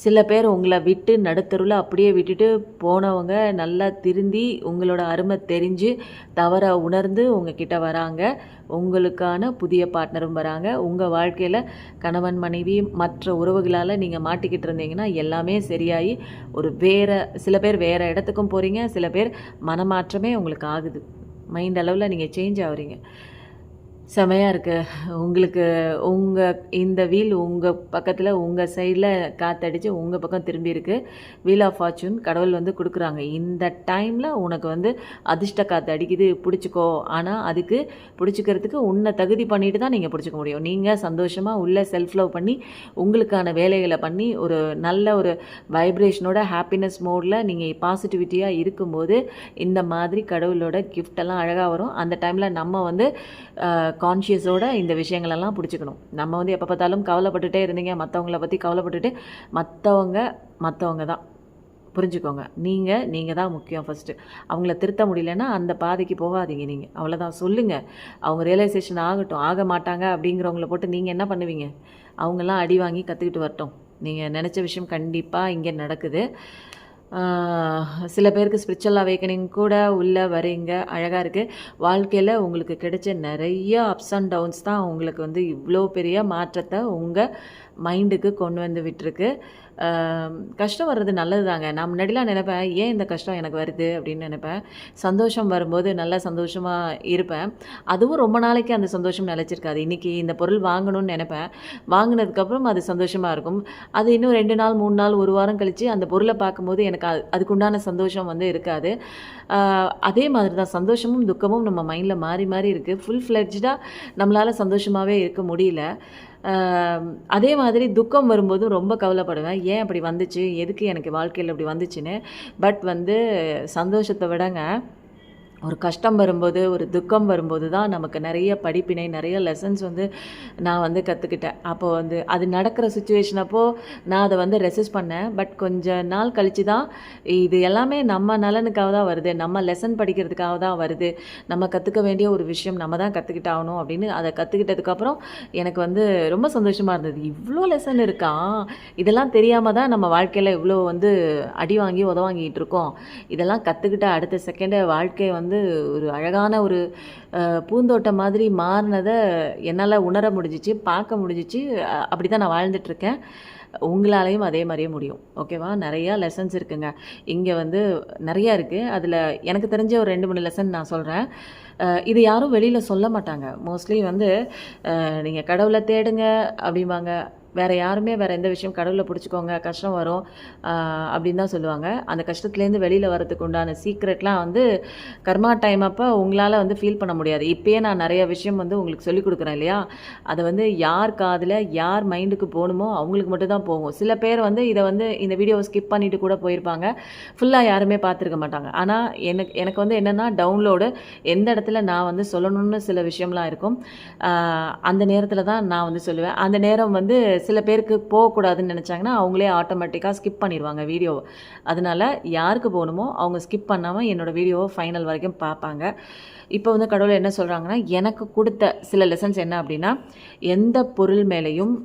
சில பேர் உங்களை விட்டு நடுத்தருவில் அப்படியே விட்டுட்டு போனவங்க நல்லா திருந்தி உங்களோட அருமை தெரிஞ்சு தவற உணர்ந்து உங்ககிட்ட வராங்க. உங்களுக்கான புதிய பார்ட்னரும் வராங்க. உங்கள் வாழ்க்கையில் கணவன் மனைவி மற்ற உறவுகளால் நீங்கள் மாட்டிக்கிட்டு இருந்தீங்கன்னா எல்லாமே சரியாகி சில பேர் வேறு இடத்துக்கும் போகிறீங்க. சில பேர் மனமாற்றமே உங்களுக்கு ஆகுது. மைண்ட் அளவில் நீங்கள் சேஞ்ச் ஆகுறீங்க. செமையாக இருக்குது. உங்களுக்கு இந்த வீல் உங்கள் பக்கத்தில் உங்கள் சைடில் காற்றடிச்சு உங்கள் பக்கம் திரும்பி இருக்குது. வீல் ஆஃப் ஃபார்ச்சூன் கடவுள் வந்து கொடுக்குறாங்க. இந்த டைமில் உனக்கு வந்து அதிர்ஷ்ட காற்று அடிக்குது, பிடிச்சிக்கோ. ஆனால் அதுக்கு பிடிச்சிக்கிறதுக்கு உன்னை தகுதி பண்ணிட்டு தான் நீங்கள் பிடிச்சிக்க முடியும். நீங்கள் சந்தோஷமாக உள்ள செல்ஃப் லவ் பண்ணி உங்களுக்கான வேலைகளை பண்ணி ஒரு நல்ல ஒரு வைப்ரேஷனோட ஹாப்பினஸ் மோடில் நீங்கள் பாசிட்டிவிட்டியாக இருக்கும்போது இந்த மாதிரி கடவுளோட கிஃப்டெல்லாம் அழகாக வரும். அந்த டைமில் நம்ம வந்து கான்ஷியஸோடு இந்த விஷயங்களெல்லாம் பிடிச்சிக்கணும். நம்ம வந்து எப்போ பார்த்தாலும் கவலைப்பட்டுட்டே இருந்தீங்க, மற்றவங்கள பற்றி கவலைப்பட்டுட்டு மற்றவங்க தான் புரிஞ்சுக்கோங்க. நீங்கள் தான் முக்கியம். ஃபஸ்ட்டு அவங்கள திருத்த முடியலன்னா அந்த பாதைக்கு போகாதீங்க. நீங்கள் அவ்வளோதான் சொல்லுங்கள். அவங்க ரியலைசேஷன் ஆக மாட்டாங்க அப்படிங்கிறவங்கள போட்டு நீங்கள் என்ன பண்ணுவீங்க? அவங்கெல்லாம் அடி வாங்கி கற்றுக்கிட்டு வரட்டும். நீங்கள் நினச்ச விஷயம் கண்டிப்பாக இங்கே நடக்குது. சில பேருக்கு ஸ்பிரிச்சுவல் அவேக்கனிங் கூட உள்ளே வரீங்க. அழகாக இருக்குது. வாழ்க்கையில் உங்களுக்கு கிடைச்ச நிறைய அப்ஸ் அண்ட் டவுன்ஸ் தான் உங்களுக்கு வந்து இவ்வளோ பெரிய மாற்றத்தை உங்கள் மைண்டுக்கு கொண்டு வந்து விட்டுருக்கு. கஷ்டம் வர்றது நல்லது தாங்க. நான் முன்னாடிலாம் நினைப்பேன், ஏன் இந்த கஷ்டம் எனக்கு வருது அப்படின்னு நினைப்பேன். சந்தோஷம் வரும்போது நல்லா சந்தோஷமாக இருப்பேன். அதுவும் ரொம்ப நாளைக்கு அந்த சந்தோஷம் நிலச்சிருக்காது. இன்றைக்கி இந்த பொருள் வாங்கணும்னு நினைப்பேன். வாங்கினதுக்கப்புறம் அது சந்தோஷமாக இருக்கும். அது இன்னும் 2 நாள் 3 நாள் 1 வாரம் கழித்து அந்த பொருளை பார்க்கும்போது எனக்கு அதுக்குண்டான சந்தோஷம் வந்து இருக்காது. அதே மாதிரி தான் சந்தோஷமும் துக்கமும் நம்ம மைண்டில் மாறி மாறி இருக்குது. ஃபுல் ஃப்ளெட்ஜாக நம்மளால் சந்தோஷமாகவே இருக்க முடியல. அதே மாதிரி துக்கம் வரும்போதும் ரொம்ப கவலைப்படுவேன். ஏன் அப்படி வந்துச்சு, எதுக்கு எனக்கு வாழ்க்கையில் அப்படி வந்துச்சுன்னு. பட் வந்து சந்தோஷத்தை விடங்க ஒரு கஷ்டம் வரும்போது, ஒரு துக்கம் வரும்போது தான் நமக்கு நிறைய படிப்பினை, நிறைய லெசன்ஸ் வந்து நான் வந்து கற்றுக்கிட்டேன். அப்போது வந்து அது நடக்கிற சுச்சுவேஷன் அப்போது நான் அதை வந்து ரெசிஸ்ட் பண்ணேன். பட் கொஞ்ச நாள் கழித்து தான் இது எல்லாமே நம்ம நலனுக்காக தான் வருது, நம்ம லெசன் படிக்கிறதுக்காக தான் வருது, நம்ம கற்றுக்க வேண்டிய ஒரு விஷயம் நம்ம தான் கற்றுக்கிட்டாகணும் அப்படின்னு அதை கற்றுக்கிட்டதுக்கப்புறம் எனக்கு வந்து ரொம்ப சந்தோஷமாக இருந்தது. இவ்வளோ லெசன் இருக்கா, இதெல்லாம் தெரியாமல் தான் நம்ம வாழ்க்கையில் இவ்வளோ வந்து அடி வாங்கி உதவாங்கிட்டு இருக்கோம். இதெல்லாம் கற்றுக்கிட்ட அடுத்த செகண்டே வாழ்க்கை வந்து ஒரு அழகான ஒரு பூந்தோட்டம் மாதிரி மாறினதை என்னால் உணர முடிஞ்சிச்சு, பார்க்க முடிஞ்சிச்சு. அப்படி தான் நான் வாழ்ந்துட்டுருக்கேன். உங்களாலையும் அதே மாதிரியே முடியும். ஓகேவா? நிறையா லெசன்ஸ் இருக்குங்க. இங்கே வந்து நிறையா இருக்குது. அதில் எனக்கு தெரிஞ்ச ஒரு 2-3 லெசன் நான் சொல்கிறேன். இது யாரும் வெளியில் சொல்ல மாட்டாங்க. மோஸ்ட்லி வந்து நீங்கள் கடவுளை தேடுங்க அப்படிம்பாங்க. வேறு யாருமே வேறு எந்த விஷயம் கடவுளை பிடிச்சிக்கோங்க, கஷ்டம் வரும் அப்படின்னு தான் சொல்லுவாங்க. அந்த கஷ்டத்துலேருந்து வெளியில் வரதுக்கு உண்டான சீக்ரெட்லாம் வந்து கர்மா டைம் அப்போ உங்களால் வந்து ஃபீல் பண்ண முடியாது. இப்போயே நான் நிறைய விஷயம் வந்து உங்களுக்கு சொல்லிக் கொடுக்குறேன் இல்லையா? அதை வந்து யார் காதில் யார் மைண்டுக்கு போகணுமோ அவங்களுக்கு மட்டும்தான் போகும். சில பேர் வந்து இதை வந்து இந்த வீடியோவை ஸ்கிப் பண்ணிவிட்டு கூட போயிருப்பாங்க. ஃபுல்லாக யாருமே பார்த்துருக்க மாட்டாங்க. ஆனால் எனக்கு வந்து என்னென்னா டவுன்லோடு எந்த இடத்துல நான் வந்து சொல்லணும்னு சில விஷயம்லாம் இருக்கும். அந்த நேரத்தில் தான் நான் வந்து சொல்லுவேன். அந்த நேரம் வந்து சில பேருக்கு போகக்கூடாதுன்னு நினச்சாங்கன்னா அவங்களே ஆட்டோமேட்டிக்காக ஸ்கிப் பண்ணிடுவாங்க வீடியோவை. அதனால் யாருக்கு போகணுமோ அவங்க ஸ்கிப் பண்ணாமல் என்னோடய வீடியோவை ஃபைனல் வரைக்கும் பார்ப்பாங்க. இப்போ வந்து கடவுள் என்ன சொல்கிறாங்கன்னா, எனக்கு கொடுத்த சில லெசன்ஸ் என்ன அப்படின்னா, எந்த பொருள் மேலேயும்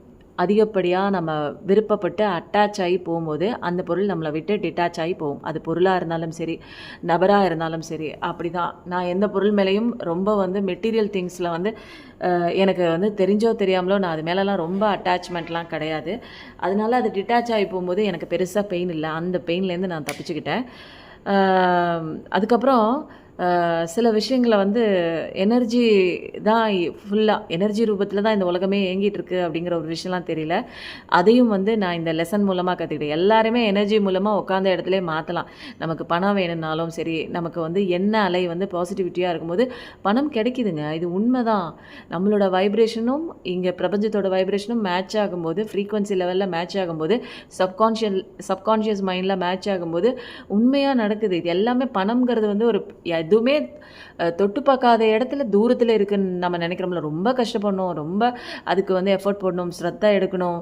அதிகப்படியாக நம்ம விருப்பப்பட்டு அட்டாச் ஆகி போகும்போது அந்த பொருள் நம்மளை விட்டு டிட்டாச் ஆகி போகும். அது பொருளாக இருந்தாலும் சரி, நபராக இருந்தாலும் சரி. அப்படி தான் நான் எந்த பொருள் மேலேயும் ரொம்ப வந்து மெட்டீரியல் திங்ஸில் வந்து எனக்கு வந்து தெரிஞ்சோ தெரியாமலோ நான் அது மேலெலாம் ரொம்ப அட்டாச்மெண்ட்லாம் கிடையாது. அதனால அது டிட்டாச் ஆகி போகும்போது எனக்கு பெருசாக பெயின் இல்லை. அந்த பெயின்லேருந்து நான் தப்பிச்சுக்கிட்டேன். அதுக்கப்புறம் சில விஷயங்களை வந்து எனர்ஜி தான் ஃபுல்லாக எனர்ஜி ரூபத்தில் தான் இந்த உலகமே இயங்கிட்டு இருக்கு அப்படிங்கிற ஒரு விஷயம்லாம் தெரியல. அதையும் வந்து நான் இந்த லெசன் மூலமாக கற்றுக்கிட்டேன். எல்லாருமே எனர்ஜி மூலமாக உட்காந்த இடத்துல மாற்றலாம். நமக்கு பணம் வேணும்னாலும் சரி, நமக்கு வந்து என்ன அலை வந்து பாசிட்டிவிட்டியாக இருக்கும்போது பணம் கிடைக்குதுங்க. இது உண்மை தான். நம்மளோட வைப்ரேஷனும் இங்கே பிரபஞ்சத்தோட வைப்ரேஷனும் மேட்ச் ஆகும்போது, ஃப்ரீக்வன்சி லெவலில் மேட்ச் ஆகும்போது, சப்கான்ஷியஸ் மைண்டில் மேட்ச் ஆகும்போது உண்மையாக நடக்குது. இது எல்லாமே பணம்ங்கிறது வந்து ஒரு எதுவுமே தொட்டு பார்க்காத இடத்துல தூரத்தில் இருக்குன்னு நம்ம நினைக்கிறோம்ல. ரொம்ப கஷ்டப்படணும், ரொம்ப அதுக்கு வந்து எஃபர்ட் போடணும், ஸ்ரத்தா எடுக்கணும்,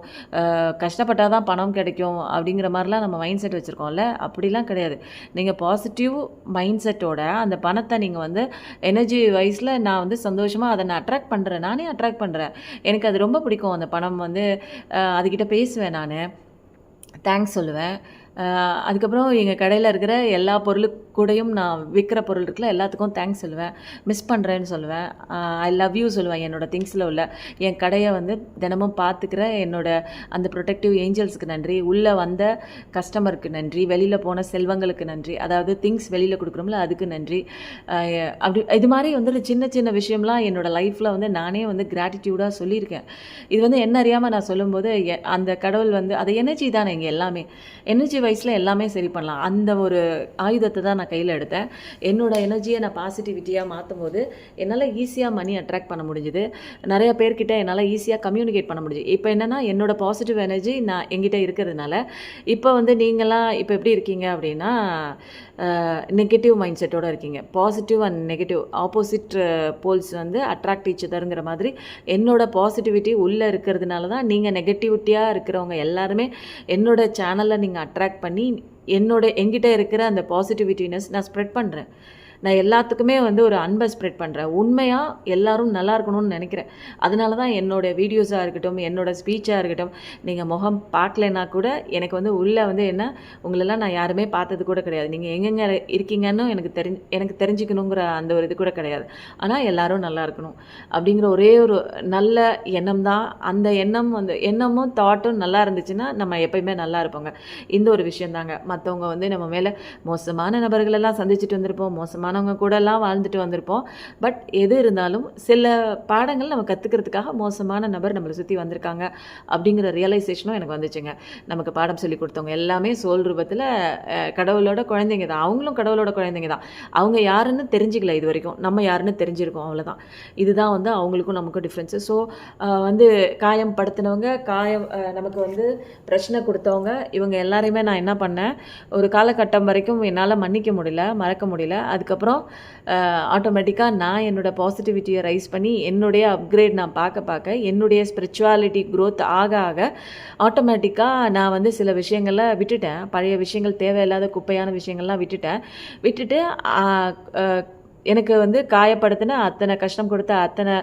கஷ்டப்பட்டால் தான் பணம் கிடைக்கும் அப்படிங்கிற மாதிரிலாம் நம்ம மைண்ட் செட் வச்சுருக்கோம்ல. அப்படிலாம் கிடையாது. நீங்கள் பாசிட்டிவ் மைண்ட் செட்டோட அந்த பணத்தை நீங்கள் வந்து எனர்ஜி வைஸில் நான் வந்து சந்தோஷமாக அதை நான் அட்ராக்ட் பண்ணுறேன். நானே அட்ராக்ட் பண்ணுறேன். எனக்கு அது ரொம்ப பிடிக்கும். அந்த பணம் வந்து அதுக்கிட்ட பேசுவேன், நான் தேங்க்ஸ் சொல்லுவேன். அதுக்கப்புறம் எங்கள் கடையில் இருக்கிற எல்லா பொருளுக்கூடையும் நான் விற்கிற பொருள் இருக்குல்ல, எல்லாத்துக்கும் தேங்க்ஸ் சொல்லுவேன், மிஸ் பண்ணுறேன்னு சொல்லுவேன், ஐ லவ் யூ சொல்லுவேன். என்னோடய திங்ஸில் உள்ள என் கடையை வந்து தினமும் பார்த்துக்கிற என்னோட அந்த ப்ரொடெக்டிவ் ஏஞ்சல்ஸுக்கு நன்றி, உள்ளே வந்த கஸ்டமருக்கு நன்றி, வெளியில் போன செல்வங்களுக்கு நன்றி, அதாவது திங்ஸ் வெளியில் கொடுக்குறோம்ல அதுக்கு நன்றி. அப்படி இது மாதிரி வந்து சின்ன சின்ன விஷயம்லாம் என்னோடய லைஃப்பில் வந்து நானே வந்து கிராட்டிடியூடாக சொல்லியிருக்கேன். இது வந்து என்ன அறியாமல் நான் சொல்லும்போது அந்த கடவுள் வந்து அது எனர்ஜி தானே. இங்கே எல்லாமே எனர்ஜி வைஸில் எல்லாமே சரி பண்ணலாம். அந்த ஒரு ஆயுதத்தை தான் நான் கையில் எடுத்தேன். என்னோடய எனர்ஜியை நான் பாசிட்டிவிட்டியாக மாற்றும் போது என்னால் ஈஸியாக மணி அட்ராக்ட் பண்ண முடிஞ்சுது. நிறைய பேர்கிட்ட என்னால் ஈஸியாக கம்யூனிகேட் பண்ண முடியுது. இப்போ என்னென்னா என்னோடய பாசிட்டிவ் எனர்ஜி நான் என்கிட்ட இருக்கிறதுனால இப்போ வந்து நீங்களாம் இப்போ எப்படி இருக்கீங்க அப்படின்னா நெகட்டிவ் மைண்ட் செட்டோடு இருக்கீங்க. Positive and negative opposite poles வந்து அட்ராக்ட் ஈச் அதர்ங்கிற மாதிரி என்னோடய பாசிட்டிவிட்டி உள்ளே இருக்கிறதுனால தான் நீங்கள் நெகட்டிவிட்டியாக இருக்கிறவங்க எல்லாருமே என்னோட சேனலில் நீங்கள் அட்ராக்ட் பண்ணி என்கிட்ட இருக்கிற அந்த பாசிட்டிவிட்டினஸ் நான் ஸ்ப்ரெட் பண்ணுறேன். நான் எல்லாத்துக்குமே வந்து ஒரு அன்பை ஸ்ப்ரெட் பண்ணுறேன். உண்மையாக எல்லாரும் நல்லா இருக்கணும்னு நினைக்கிறேன். அதனால தான் என்னோடய வீடியோஸாக இருக்கட்டும், என்னோடய ஸ்பீச்சாக இருக்கட்டும், நீங்கள் முகம் பார்க்கலைன்னா கூட எனக்கு வந்து உள்ளே வந்து என்ன உங்களெல்லாம் நான் யாருமே பார்த்தது கூட கிடையாது. நீங்கள் எங்கெங்கே இருக்கீங்கன்னு எனக்கு தெரிஞ்சுக்கணுங்கிற அந்த ஒரு இது கூட கிடையாது. ஆனால் எல்லோரும் நல்லா இருக்கணும் அப்படிங்கிற ஒரே ஒரு நல்ல எண்ணம் தான். அந்த எண்ணம் வந்து எண்ணமும் தாட்டும் நல்லா இருந்துச்சுன்னா நம்ம எப்பயுமே நல்லா இருப்போங்க. இந்த ஒரு விஷயந்தாங்க. மற்றவங்க வந்து நம்ம மேலே மோசமான நபர்களெல்லாம் சந்திச்சுட்டு வந்திருப்போம், மோசமானவங்க கூடலாம் வாழ்ந்துட்டு வந்திருப்போம். பட் எது இருந்தாலும் சில பாடங்கள் நம்ம கற்றுக்கிறதுக்காக மோசமான நபர் நம்மளை சுற்றி வந்திருக்காங்க அப்படிங்கிற ரியலைசேஷனும் எனக்கு வந்துச்சுங்க. நமக்கு பாடம் சொல்லி கொடுத்தவங்க எல்லாமே சோல் ரூபத்தில் கடவுளோட குழந்தைங்க தான். அவங்களும் கடவுளோட குழந்தைங்க தான். அவங்க யாருன்னு தெரிஞ்சிக்கல இது வரைக்கும், நம்ம யாருன்னு தெரிஞ்சிருக்கோம், அவ்வளோதான். இதுதான் வந்து அவங்களுக்கும் நமக்கும் டிஃப்ரென்ஸு. ஸோ வந்து காயம் படுத்தினவங்க, நமக்கு வந்து பிரச்சனை கொடுத்தவங்க, இவங்க எல்லாரையுமே நான் என்ன பண்ணேன், ஒரு காலகட்டம் வரைக்கும் என்னால் மன்னிக்க முடியல, மறக்க முடியல. அதுக்கப்புறம் ஆட்டோமேட்டிக்காக நான் என்னோடய பாசிட்டிவிட்டியை ரைஸ் பண்ணி என்னுடைய அப்கிரேட் நான் பார்க்க என்னுடைய ஸ்பிரிச்சுவாலிட்டி க்ரோத் ஆக ஆட்டோமேட்டிக்காக நான் வந்து சில விஷயங்களை விட்டுட்டேன். பழைய விஷயங்கள், தேவையில்லாத குப்பையான விஷயங்கள்லாம் விட்டுட்டு எனக்கு வந்து காயப்படுத்தின அத்தனை கஷ்டம் கொடுத்த அத்தனை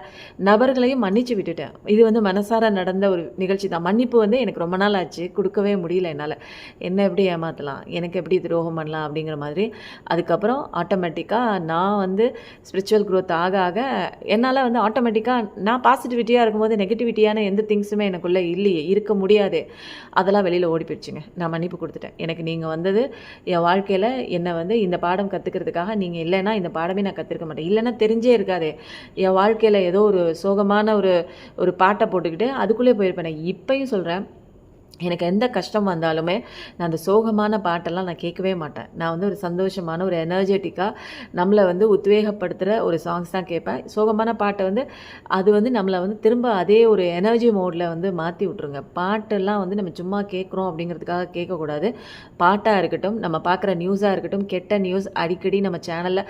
நபர்களையும் மன்னிச்சு விட்டுட்டேன். இது வந்து மனசார நடந்த ஒரு நிகழ்ச்சி தான். மன்னிப்பு வந்து எனக்கு ரொம்ப நாள் ஆச்சு, கொடுக்கவே முடியல என்னால். என்ன எப்படி ஏமாற்றலாம், எனக்கு எப்படி துரோகம் பண்ணலாம் அப்படிங்கிற மாதிரி. அதுக்கப்புறம் ஆட்டோமேட்டிக்காக நான் வந்து ஸ்பிரிச்சுவல் க்ரோத் ஆக என்னால் வந்து ஆட்டோமேட்டிக்காக நான் பாசிட்டிவிட்டியாக இருக்கும்போது நெகட்டிவிட்டியான எந்த திங்ஸுமே எனக்குள்ளே இல்லையே, இருக்க முடியாது. அதெல்லாம் வெளியில் ஓடி போயிடுச்சுங்க. நான் மன்னிப்பு கொடுத்துட்டேன். எனக்கு நீங்கள் வந்தது என் வாழ்க்கையில் என்னை வந்து இந்த பாடம் கற்றுக்கிறதுக்காக, நீங்கள் இல்லைன்னா இந்த பாடமே நான் கற்றுக்க மாட்டேன். இல்லைன்னா தெரிஞ்சே இருக்காது. என் வாழ்க்கையில் ஏதோ ஒரு சோகமான ஒரு பாட்டை போட்டுக்கிட்டு அதுக்குள்ளே போயிருப்பேன். நான் இப்பயும் சொல்கிறேன், எனக்கு எந்த கஷ்டம் வந்தாலுமே நான் அந்த சோகமான பாட்டெல்லாம் நான் கேட்கவே மாட்டேன். நான் வந்து ஒரு சந்தோஷமான ஒரு எனர்ஜெட்டிக்காக நம்மளை வந்து உத்வேகப்படுத்துகிற ஒரு சாங்ஸ் தான் கேட்பேன். சோகமான பாட்டை வந்து அது வந்து நம்மளை வந்து திரும்ப அதே ஒரு எனர்ஜி மோடில் வந்து மாற்றி விட்ருங்க. பாட்டெல்லாம் வந்து நம்ம சும்மா கேட்குறோம் அப்படிங்கிறதுக்காக கேட்கக்கூடாது. பாட்டாக இருக்கட்டும், நம்ம பார்க்குற நியூஸாக இருக்கட்டும், கெட்ட நியூஸ் அடிக்கடி நம்ம சேனலில்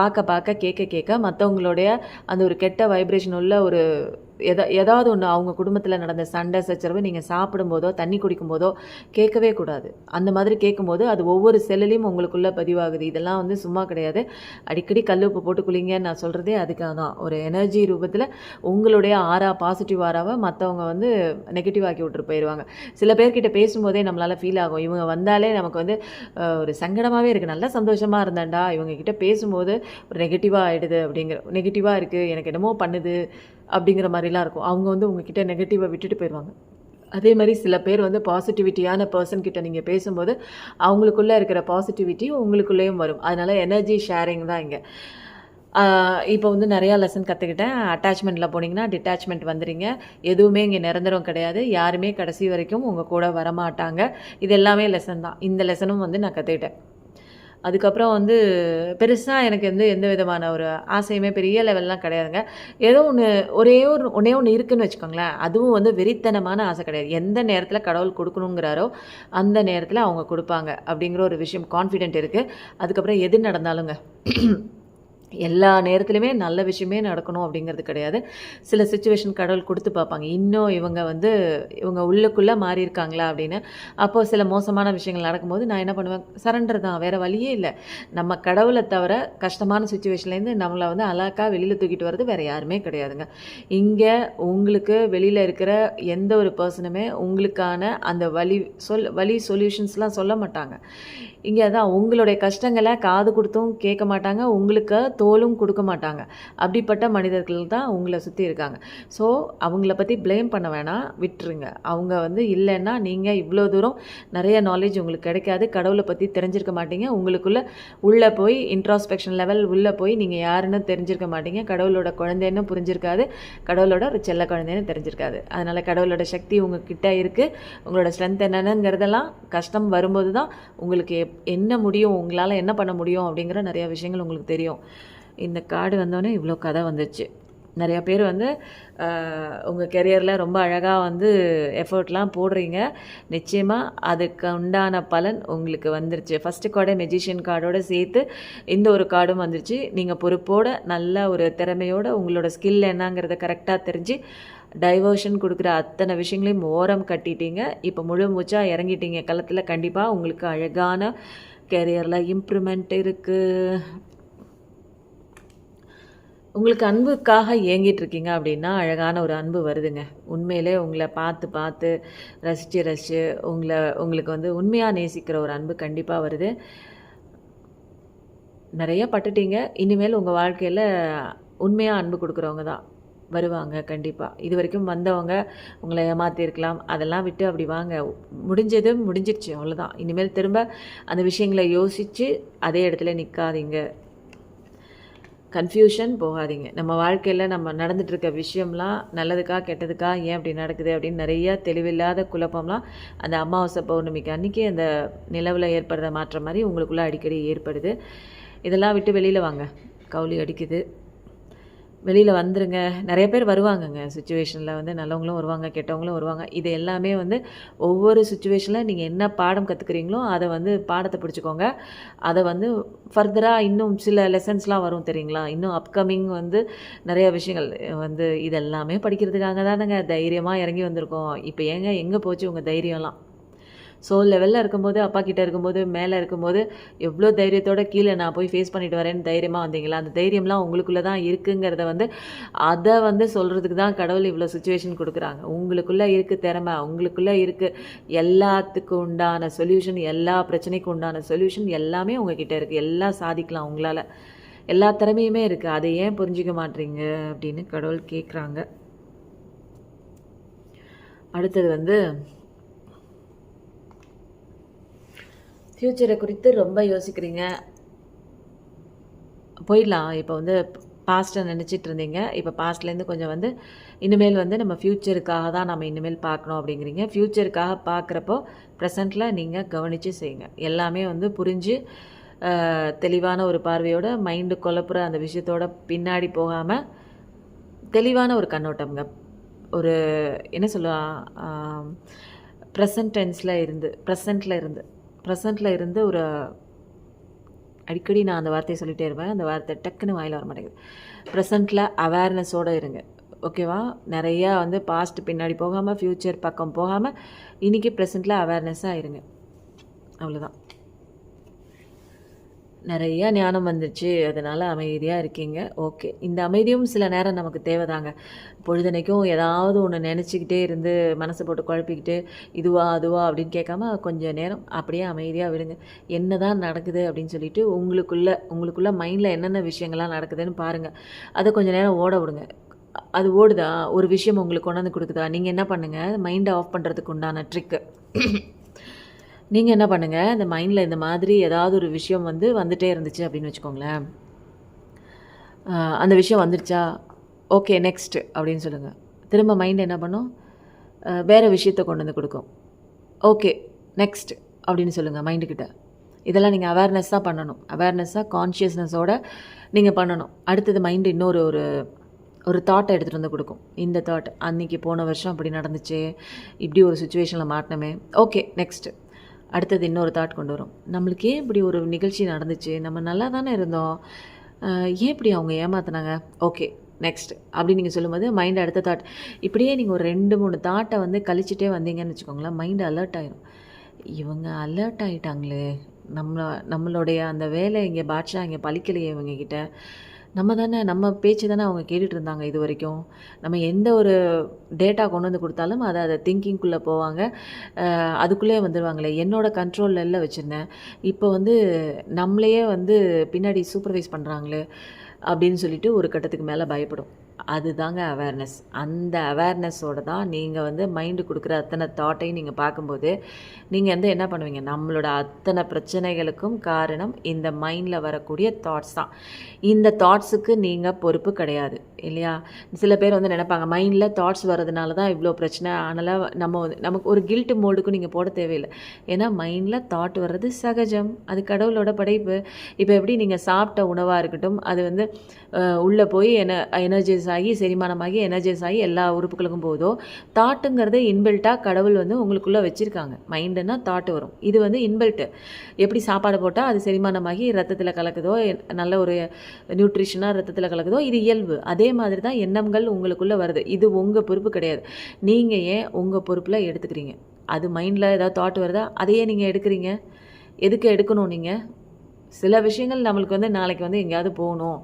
பார்க்க பார்க்க கேட்க கேட்க மற்றவங்களுடைய அந்த ஒரு கெட்ட வைப்ரேஷன் உள்ள ஒரு ஏதாவது ஒன்று அவங்க குடும்பத்தில் நடந்த சண்டை சச்சரவு நீங்கள் சாப்பிடும்போதோ தண்ணி குடிக்கும்போதோ கேட்கவே கூடாது. அந்த மாதிரி கேட்கும்போது அது ஒவ்வொரு செல்லுலேயும் உங்களுக்குள்ளே பதிவாகுது. இதெல்லாம் வந்து சும்மா கிடையாது. அடிக்கடி கல் உப்பு போட்டு குளிங்கன்னு நான் சொல்கிறதே அதுக்காக தான். ஒரு எனர்ஜி ரூபத்தில் உங்களுடைய பாசிட்டிவ் ஆராவை மற்றவங்க வந்து நெகட்டிவ் ஆக்கி விட்டுட்டு போயிடுவாங்க. சில பேர்கிட்ட பேசும்போதே நம்மளால் ஃபீல் ஆகும், இவங்க வந்தாலே நமக்கு வந்து ஒரு சங்கடமாகவே இருக்குது, நல்லா சந்தோஷமாக இருந்தேன்டா, இவங்ககிட்ட பேசும்போது ஒரு நெகட்டிவாக ஆகிடுது, நெகட்டிவாக இருக்குது, எனக்கு என்னமோ பண்ணுது அப்படிங்கிற மாதிரிலாம் இருக்கும். அவங்க வந்து உங்ககிட்ட நெகட்டிவாக விட்டுட்டு போயிடுவாங்க. அதே மாதிரி சில பேர் வந்து பாசிட்டிவிட்டியான பர்சன்கிட்ட நீங்கள் பேசும்போது அவங்களுக்குள்ளே இருக்கிற பாசிட்டிவிட்டி உங்களுக்குள்ளேயும் வரும். அதனால் எனர்ஜி ஷேரிங் தான் இங்கே. இப்போ வந்து நிறையா லெசன் கற்றுக்கிட்டேன். அட்டாச்மெண்ட்டில் போனீங்கன்னா டிட்டாச்மெண்ட் வந்துடுங்க. எதுவுமே இங்கே நிரந்தரம் கிடையாது. யாருமே கடைசி வரைக்கும் உங்கள் கூட வரமாட்டாங்க. இது எல்லாமே லெசன் தான். இந்த லெசனும் வந்து நான் கற்றுக்கிட்டேன். அதுக்கப்புறம் வந்து பெருசாக எனக்கு வந்து எந்த விதமான ஒரு ஆசையுமே பெரிய லெவல்லாம் கிடையாதுங்க. ஏதோ ஒன்றே ஒன்று இருக்குதுன்னு வச்சுக்கோங்களேன். அதுவும் வந்து வெறித்தனமான ஆசை கிடையாது. எந்த நேரத்தில் கடவுள் கொடுக்கணுங்கிறாரோ அந்த நேரத்தில் அவங்க கொடுப்பாங்க அப்படிங்கிற ஒரு விஷயம் கான்ஃபிடென்ட் இருக்குது. அதுக்கப்புறம் எது நடந்தாலுங்க எல்லா நேரத்துலையுமே நல்ல விஷயமே நடக்கணும் அப்படிங்கிறது கிடையாது. சில சுச்சுவேஷன் கடவுள் கொடுத்து பார்ப்பாங்க, இன்னும் இவங்க உள்ளுக்குள்ளே மாறி இருக்காங்களா அப்படின்னு. அப்போது சில மோசமான விஷயங்கள் நடக்கும்போது நான் என்ன பண்ணுவேன், சரண்டர் தான், வேறு வழியே இல்லை. நம்ம கடவுளை தவிர கஷ்டமான சுச்சுவேஷன்லேருந்து நம்மளை வந்து அழகாக வெளியில் தூக்கிட்டு வர்றது வேறு யாருமே கிடையாதுங்க. இங்கே உங்களுக்கு வெளியில் இருக்கிற எந்த ஒரு பர்சனுமே உங்களுக்கான அந்த வழி சொல்யூஷன்ஸ்லாம் சொல்ல மாட்டாங்க. இங்கே தான் உங்களுடைய கஷ்டங்களை காது கொடுத்தும் கேட்க மாட்டாங்க, உங்களுக்கு தோலும் கொடுக்க மாட்டாங்க. அப்படிப்பட்ட மனிதர்கள் தான் உங்களை சுற்றி இருக்காங்க. ஸோ அவங்கள பற்றி ப்ளேம் பண்ண வேணாம், விட்டுருங்க. அவங்க வந்து இல்லைன்னா நீங்கள் இவ்வளோ தூரம் நிறைய நாலேஜ் உங்களுக்கு கிடைக்காது, கடவுளை பற்றி தெரிஞ்சிருக்க மாட்டீங்க. உங்களுக்குள்ளே உள்ளே போய் இன்ட்ராஸ்பெக்ஷன் லெவல் உள்ளே போய் நீங்கள் யாருன்னு தெரிஞ்சிருக்க மாட்டீங்க. கடவுளோட குழந்தைன்னு புரிஞ்சிருக்காது, கடவுளோட ஒரு செல்ல குழந்தைன்னு தெரிஞ்சிருக்காது. அதனால் கடவுளோட சக்தி உங்ககிட்ட இருக்குது, உங்களோட ஸ்ட்ரென்த் என்னென்னங்கிறதெல்லாம் கஷ்டம் வரும்போது தான் உங்களுக்கு என்ன முடியும், உங்களால் என்ன பண்ண முடியும் அப்படிங்கிற நிறையா விஷயங்கள் உங்களுக்கு தெரியும். இந்த கார்டு வந்தோடனே இவ்வளோ கதை வந்துச்சு. நிறையா பேர் வந்து உங்கள் கெரியரில் ரொம்ப அழகாக வந்து எஃபர்ட்லாம் போடுறீங்க. நிச்சயமாக அதுக்கு உண்டான பலன் உங்களுக்கு வந்துருச்சு. ஃபஸ்ட்டு கார்டே மெஜிஷியன் கார்டோடு சேர்த்து இந்த ஒரு கார்டும் வந்துருச்சு. நீங்கள் பொறுப்போட நல்ல ஒரு திறமையோடு உங்களோட ஸ்கில் என்னங்கிறத கரெக்டாக தெரிஞ்சு டைவர்ஷன் கொடுக்குற அத்தனை விஷயங்களையும் ஓரம் கட்டிட்டீங்க. இப்போ முழு மூச்சாக இறங்கிட்டீங்க களத்தில். கண்டிப்பாக உங்களுக்கு அழகான கெரியரில் இம்ப்ரூவ்மெண்ட் இருக்குது. உங்களுக்கு அன்புக்காக ஏங்கிட்டு இருக்கீங்க அப்படின்னா அழகான ஒரு அன்பு வருதுங்க. உண்மையிலே உங்களை பார்த்து ரசித்து உங்களுக்கு வந்து உண்மையாக நேசிக்கிற ஒரு அன்பு கண்டிப்பாக வருது. நிறைய பட்டுட்டீங்க. இனிமேல் உங்கள் வாழ்க்கையில் உண்மையாக அன்பு கொடுக்குறவங்க தான் வருவாங்க கண்டிப்பாக. இது வரைக்கும் வந்தவங்க உங்களை ஏமாற்றிருக்கலாம், அதெல்லாம் விட்டு அப்படி வாங்க. முடிஞ்சிருச்சு, அவ்வளோதான். இனிமேல் திரும்ப அந்த விஷயங்களை யோசித்து அதே இடத்துல நிற்காதீங்க, கன்ஃபியூஷன் போகாதீங்க. நம்ம வாழ்க்கையில் நம்ம நடந்துகிட்ருக்க விஷயம்லாம் நல்லதுக்கா கெட்டதுக்கா, ஏன் அப்படி நடக்குது அப்படின்னு நிறையா தெளிவில்லாத குழப்பம்லாம் அந்த அமாவாசை பௌர்ணமிக்கு அன்றைக்கி அந்த நிலவில் ஏற்படுற மாற்றம் மாதிரி உங்களுக்குள்ளே அடிக்கடி ஏற்படுது. இதெல்லாம் விட்டு வெளியில் வாங்க. கவுளி அடிக்குது, வெளியில் வந்துருங்க. நிறைய பேர் வருவாங்கங்க சுச்சுவேஷனில், வந்து நல்லவங்களும் வருவாங்க, கெட்டவங்களும் வருவாங்க. இது எல்லாமே வந்து ஒவ்வொரு சுச்சுவேஷனில் நீங்கள் என்ன பாடம் கற்றுக்குறீங்களோ அதை வந்து பாடத்தை பிடிச்சிக்கோங்க. அதை வந்து ஃபர்தராக இன்னும் சில லெசன்ஸ்லாம் வரும் தெரியுங்களா, இன்னும் அப்கமிங் வந்து நிறைய விஷயங்கள் வந்து இதெல்லாமே படிக்கிறதுக்காக தானேங்க தைரியமாக இறங்கி வந்திருக்கோம். இப்போ எங்கே போச்சு உங்கள் தைரியம்லாம்? சோல் லெவலில் இருக்கும்போது, அப்பா கிட்டே இருக்கும்போது, மேலே இருக்கும்போது எவ்வளோ தைரியத்தோடு கீழே நான் போய் ஃபேஸ் பண்ணிட்டு வரேன்னு தைரியமாக வந்தீங்களா? அந்த தைரியம்லாம் உங்களுக்குள்ளே தான் இருக்குங்கிறத வந்து அதை வந்து சொல்கிறதுக்கு தான் கடவுள் இவ்வளோ சுச்சுவேஷன் கொடுக்குறாங்க. உங்களுக்குள்ளே இருக்குது திறமை, உங்களுக்குள்ளே இருக்குது எல்லாத்துக்கும் உண்டான சொல்யூஷன், எல்லா பிரச்சனைக்கும் உண்டான சொல்யூஷன் எல்லாமே உங்ககிட்ட இருக்குது. எல்லாம் சாதிக்கலாம் உங்களால், எல்லா திறமையுமே இருக்குது. அதை ஏன் புரிஞ்சிக்க மாட்டீங்க அப்படின்னு கடவுள் கேட்குறாங்க. அடுத்தது வந்து ஃப்யூச்சரை குறித்து ரொம்ப யோசிக்கிறீங்க. போயிடலாம். இப்போ வந்து பாஸ்ட்டை நினச்சிட்டு இருந்தீங்க, இப்போ பாஸ்ட்லேருந்து கொஞ்சம் வந்து இனிமேல் வந்து நம்ம ஃப்யூச்சருக்காக தான் நம்ம இனிமேல் பார்க்கணும் அப்படிங்கிறீங்க. ஃப்யூச்சருக்காக பார்க்குறப்போ ப்ரெசண்ட்டில் நீங்கள் கவனித்து செய்யுங்க. எல்லாமே வந்து புரிஞ்சு தெளிவான ஒரு பார்வையோட, மைண்டு குழப்புற அந்த விஷயத்தோட பின்னாடி போகாமல் தெளிவான ஒரு கண்ணோட்டம்ங்க. ஒரு என்ன சொல்லுவா, ப்ரெசன்ட்டில் இருந்து ஒரு அடிக்கடி நான் அந்த வார்த்தையை சொல்லிகிட்டே இருப்பேன், அந்த வார்த்தை டக்குன்னு வாயில் வர மாட்டேங்குது. ப்ரெசண்ட்டில் அவேர்னஸோடு இருங்க, ஓகேவா? நிறையா வந்து பாஸ்ட் பின்னாடி போகாமல், ஃப்யூச்சர் பக்கம் போகாமல், இன்றைக்கி ப்ரெசண்ட்டில் அவேர்னஸாக இருங்க, அவ்வளோதான். நிறையா ஞானம் வந்துச்சு, அதனால் அமைதியாக இருக்கீங்க. ஓகே, இந்த அமைதியும் சில நேரம் நமக்கு தேவைதாங்க. பொழுதனைக்கும் ஏதாவது ஒன்று நினச்சிக்கிட்டே இருந்து மனசை போட்டு குழப்பிக்கிட்டு இதுவா அதுவா அப்படின்னு கேட்காம கொஞ்சம் நேரம் அப்படியே அமைதியாக விடுங்க. என்ன தான் நடக்குது அப்படின்னு சொல்லிட்டு உங்களுக்குள்ளே மைண்டில் என்னென்ன விஷயங்கள்லாம் நடக்குதுன்னு பாருங்கள். அதை கொஞ்சம் நேரம் ஓட விடுங்க. அது ஓடுதா, ஒரு விஷயம் உங்களுக்கு கொண்டாந்து கொடுக்குதா, நீங்கள் என்ன பண்ணுங்கள், மைண்டை ஆஃப் பண்ணுறதுக்கு உண்டான ட்ரிக்கு நீங்கள் என்ன பண்ணுங்கள், இந்த மைண்டில் இந்த மாதிரி ஏதாவது ஒரு விஷயம் வந்துட்டே இருந்துச்சு அப்படின்னு வச்சுக்கோங்களேன். அந்த விஷயம் வந்துடுச்சா, ஓகே நெக்ஸ்ட் அப்படின்னு சொல்லுங்கள். திரும்ப மைண்ட் என்ன பண்ணும், வேறு விஷயத்தை கொண்டு வந்து கொடுக்கும். ஓகே நெக்ஸ்ட் அப்படின்னு சொல்லுங்கள் மைண்டுக்கிட்ட. இதெல்லாம் நீங்கள் அவேர்னஸ் தான் பண்ணணும், அவேர்னஸாக கான்ஷியஸ்னஸோடு நீங்கள் பண்ணணும். அடுத்தது மைண்டு இன்னொரு ஒரு தாட்டை எடுத்துகிட்டு வந்து கொடுக்கும். இந்த தாட், அன்றைக்கி போன வருஷம் அப்படி நடந்துச்சு, இப்படி ஒரு சுச்சுவேஷனில் மாட்டினமே, ஓகே நெக்ஸ்ட்டு. அடுத்தது இன்னொரு தாட் கொண்டு வரும், நம்மளுக்கு ஏன் இப்படி ஒரு நிகழ்ச்சி நடந்துச்சு, நம்ம நல்லா தானே இருந்தோம், ஏன் இப்படி அவங்க ஏமாத்தினாங்க, ஓகே நெக்ஸ்ட் அப்படி நீங்கள் சொல்லும்போது மைண்ட் அடுத்த தாட். இப்படியே நீங்கள் ஒரு 2-3 தாட்டை கழிச்சிட்டே வந்தீங்கன்னு வச்சுக்கோங்களேன், மைண்டு அலர்ட் ஆயிரும். இவங்க அலர்ட் ஆகிட்டாங்களே, நம்மளுடைய அந்த வேலை இங்கே பாட்ஷா இங்கே பழிக்கலையே இவங்கக்கிட்ட, நம்ம பேச்சு தானே அவங்க கேட்டுட்டு இருந்தாங்க இது வரைக்கும். நம்ம எந்த ஒரு டேட்டா கொண்டு வந்து கொடுத்தாலும் அதை திங்கிங்குள்ளே போவாங்க, அதுக்குள்ளே வந்துடுவாங்களே, என்னோடய கண்ட்ரோலில் இல்லை வச்சுருந்தேன், இப்போ நம்மளையே பின்னாடி சூப்பர்வைஸ் பண்ணுறாங்களே அப்படின்னு சொல்லிட்டு ஒரு கட்டத்துக்கு மேலே பயப்படும். அதுதாங்க அவேர்னஸ். அந்த அவேர்னஸோடு தான் நீங்கள் மைண்டு கொடுக்குற அத்தனை தாட்டையும் நீங்கள் பார்க்கும்போது நீங்கள் என்ன பண்ணுவீங்க, நம்மளோட அத்தனை பிரச்சனைகளுக்கும் காரணம் இந்த மைண்டில் வரக்கூடிய தாட்ஸ் தான். இந்த தாட்ஸுக்கு நீங்கள் பொறுப்பு கிடையாது இல்லையா? சில பேர் நினைப்பாங்க மைண்டில் தாட்ஸ் வர்றதுனால தான் இவ்வளோ பிரச்சனை, அதனால் நமக்கு ஒரு கில்ட் மோடுக்கும் நீங்கள் போட தேவையில்லை. ஏன்னா மைண்டில் தாட் வர்றது சகஜம், அது கடவுளோட படைப்பு. இப்போ எப்படி நீங்கள் சாப்பிட்ட உணவாக இருக்கட்டும், அது உள்ளே போய் எனர்ஜைஸ் ஆகி செரிமானமாகி எனர்ஜைஸ் ஆகி எல்லா உறுப்புகளுக்கும் போதோ, தாட்டுங்கிறது இன்பில்ட்டாக கடவுள் உங்களுக்குள்ளே வச்சுருக்காங்க. மைண்டுன்னா தாட்டு வரும், இது இன்பில்ட்டு. எப்படி சாப்பாடு போட்டால் அது செரிமானமாகி ரத்தத்தில் கலக்குதோ, நல்ல ஒரு நியூட்ரிஷனாக ரத்தத்தில் கலக்குதோ, இது இயல்பு. அதே மாதிரி தான் எண்ணங்கள் உங்களுக்குள்ளே வருது. இது உங்கள் பொறுப்பு கிடையாது. நீங்கள் ஏன் உங்கள் பொறுப்பில் எடுத்துக்கிறீங்க? அது மைண்டில் ஏதாவது தாட் வருதா, அதையே நீங்கள் எடுக்கிறீங்க. எதுக்கு எடுக்கணும்? நீங்கள் சில விஷயங்கள் நம்மளுக்கு நாளைக்கு எங்கேயாவது போகணும்,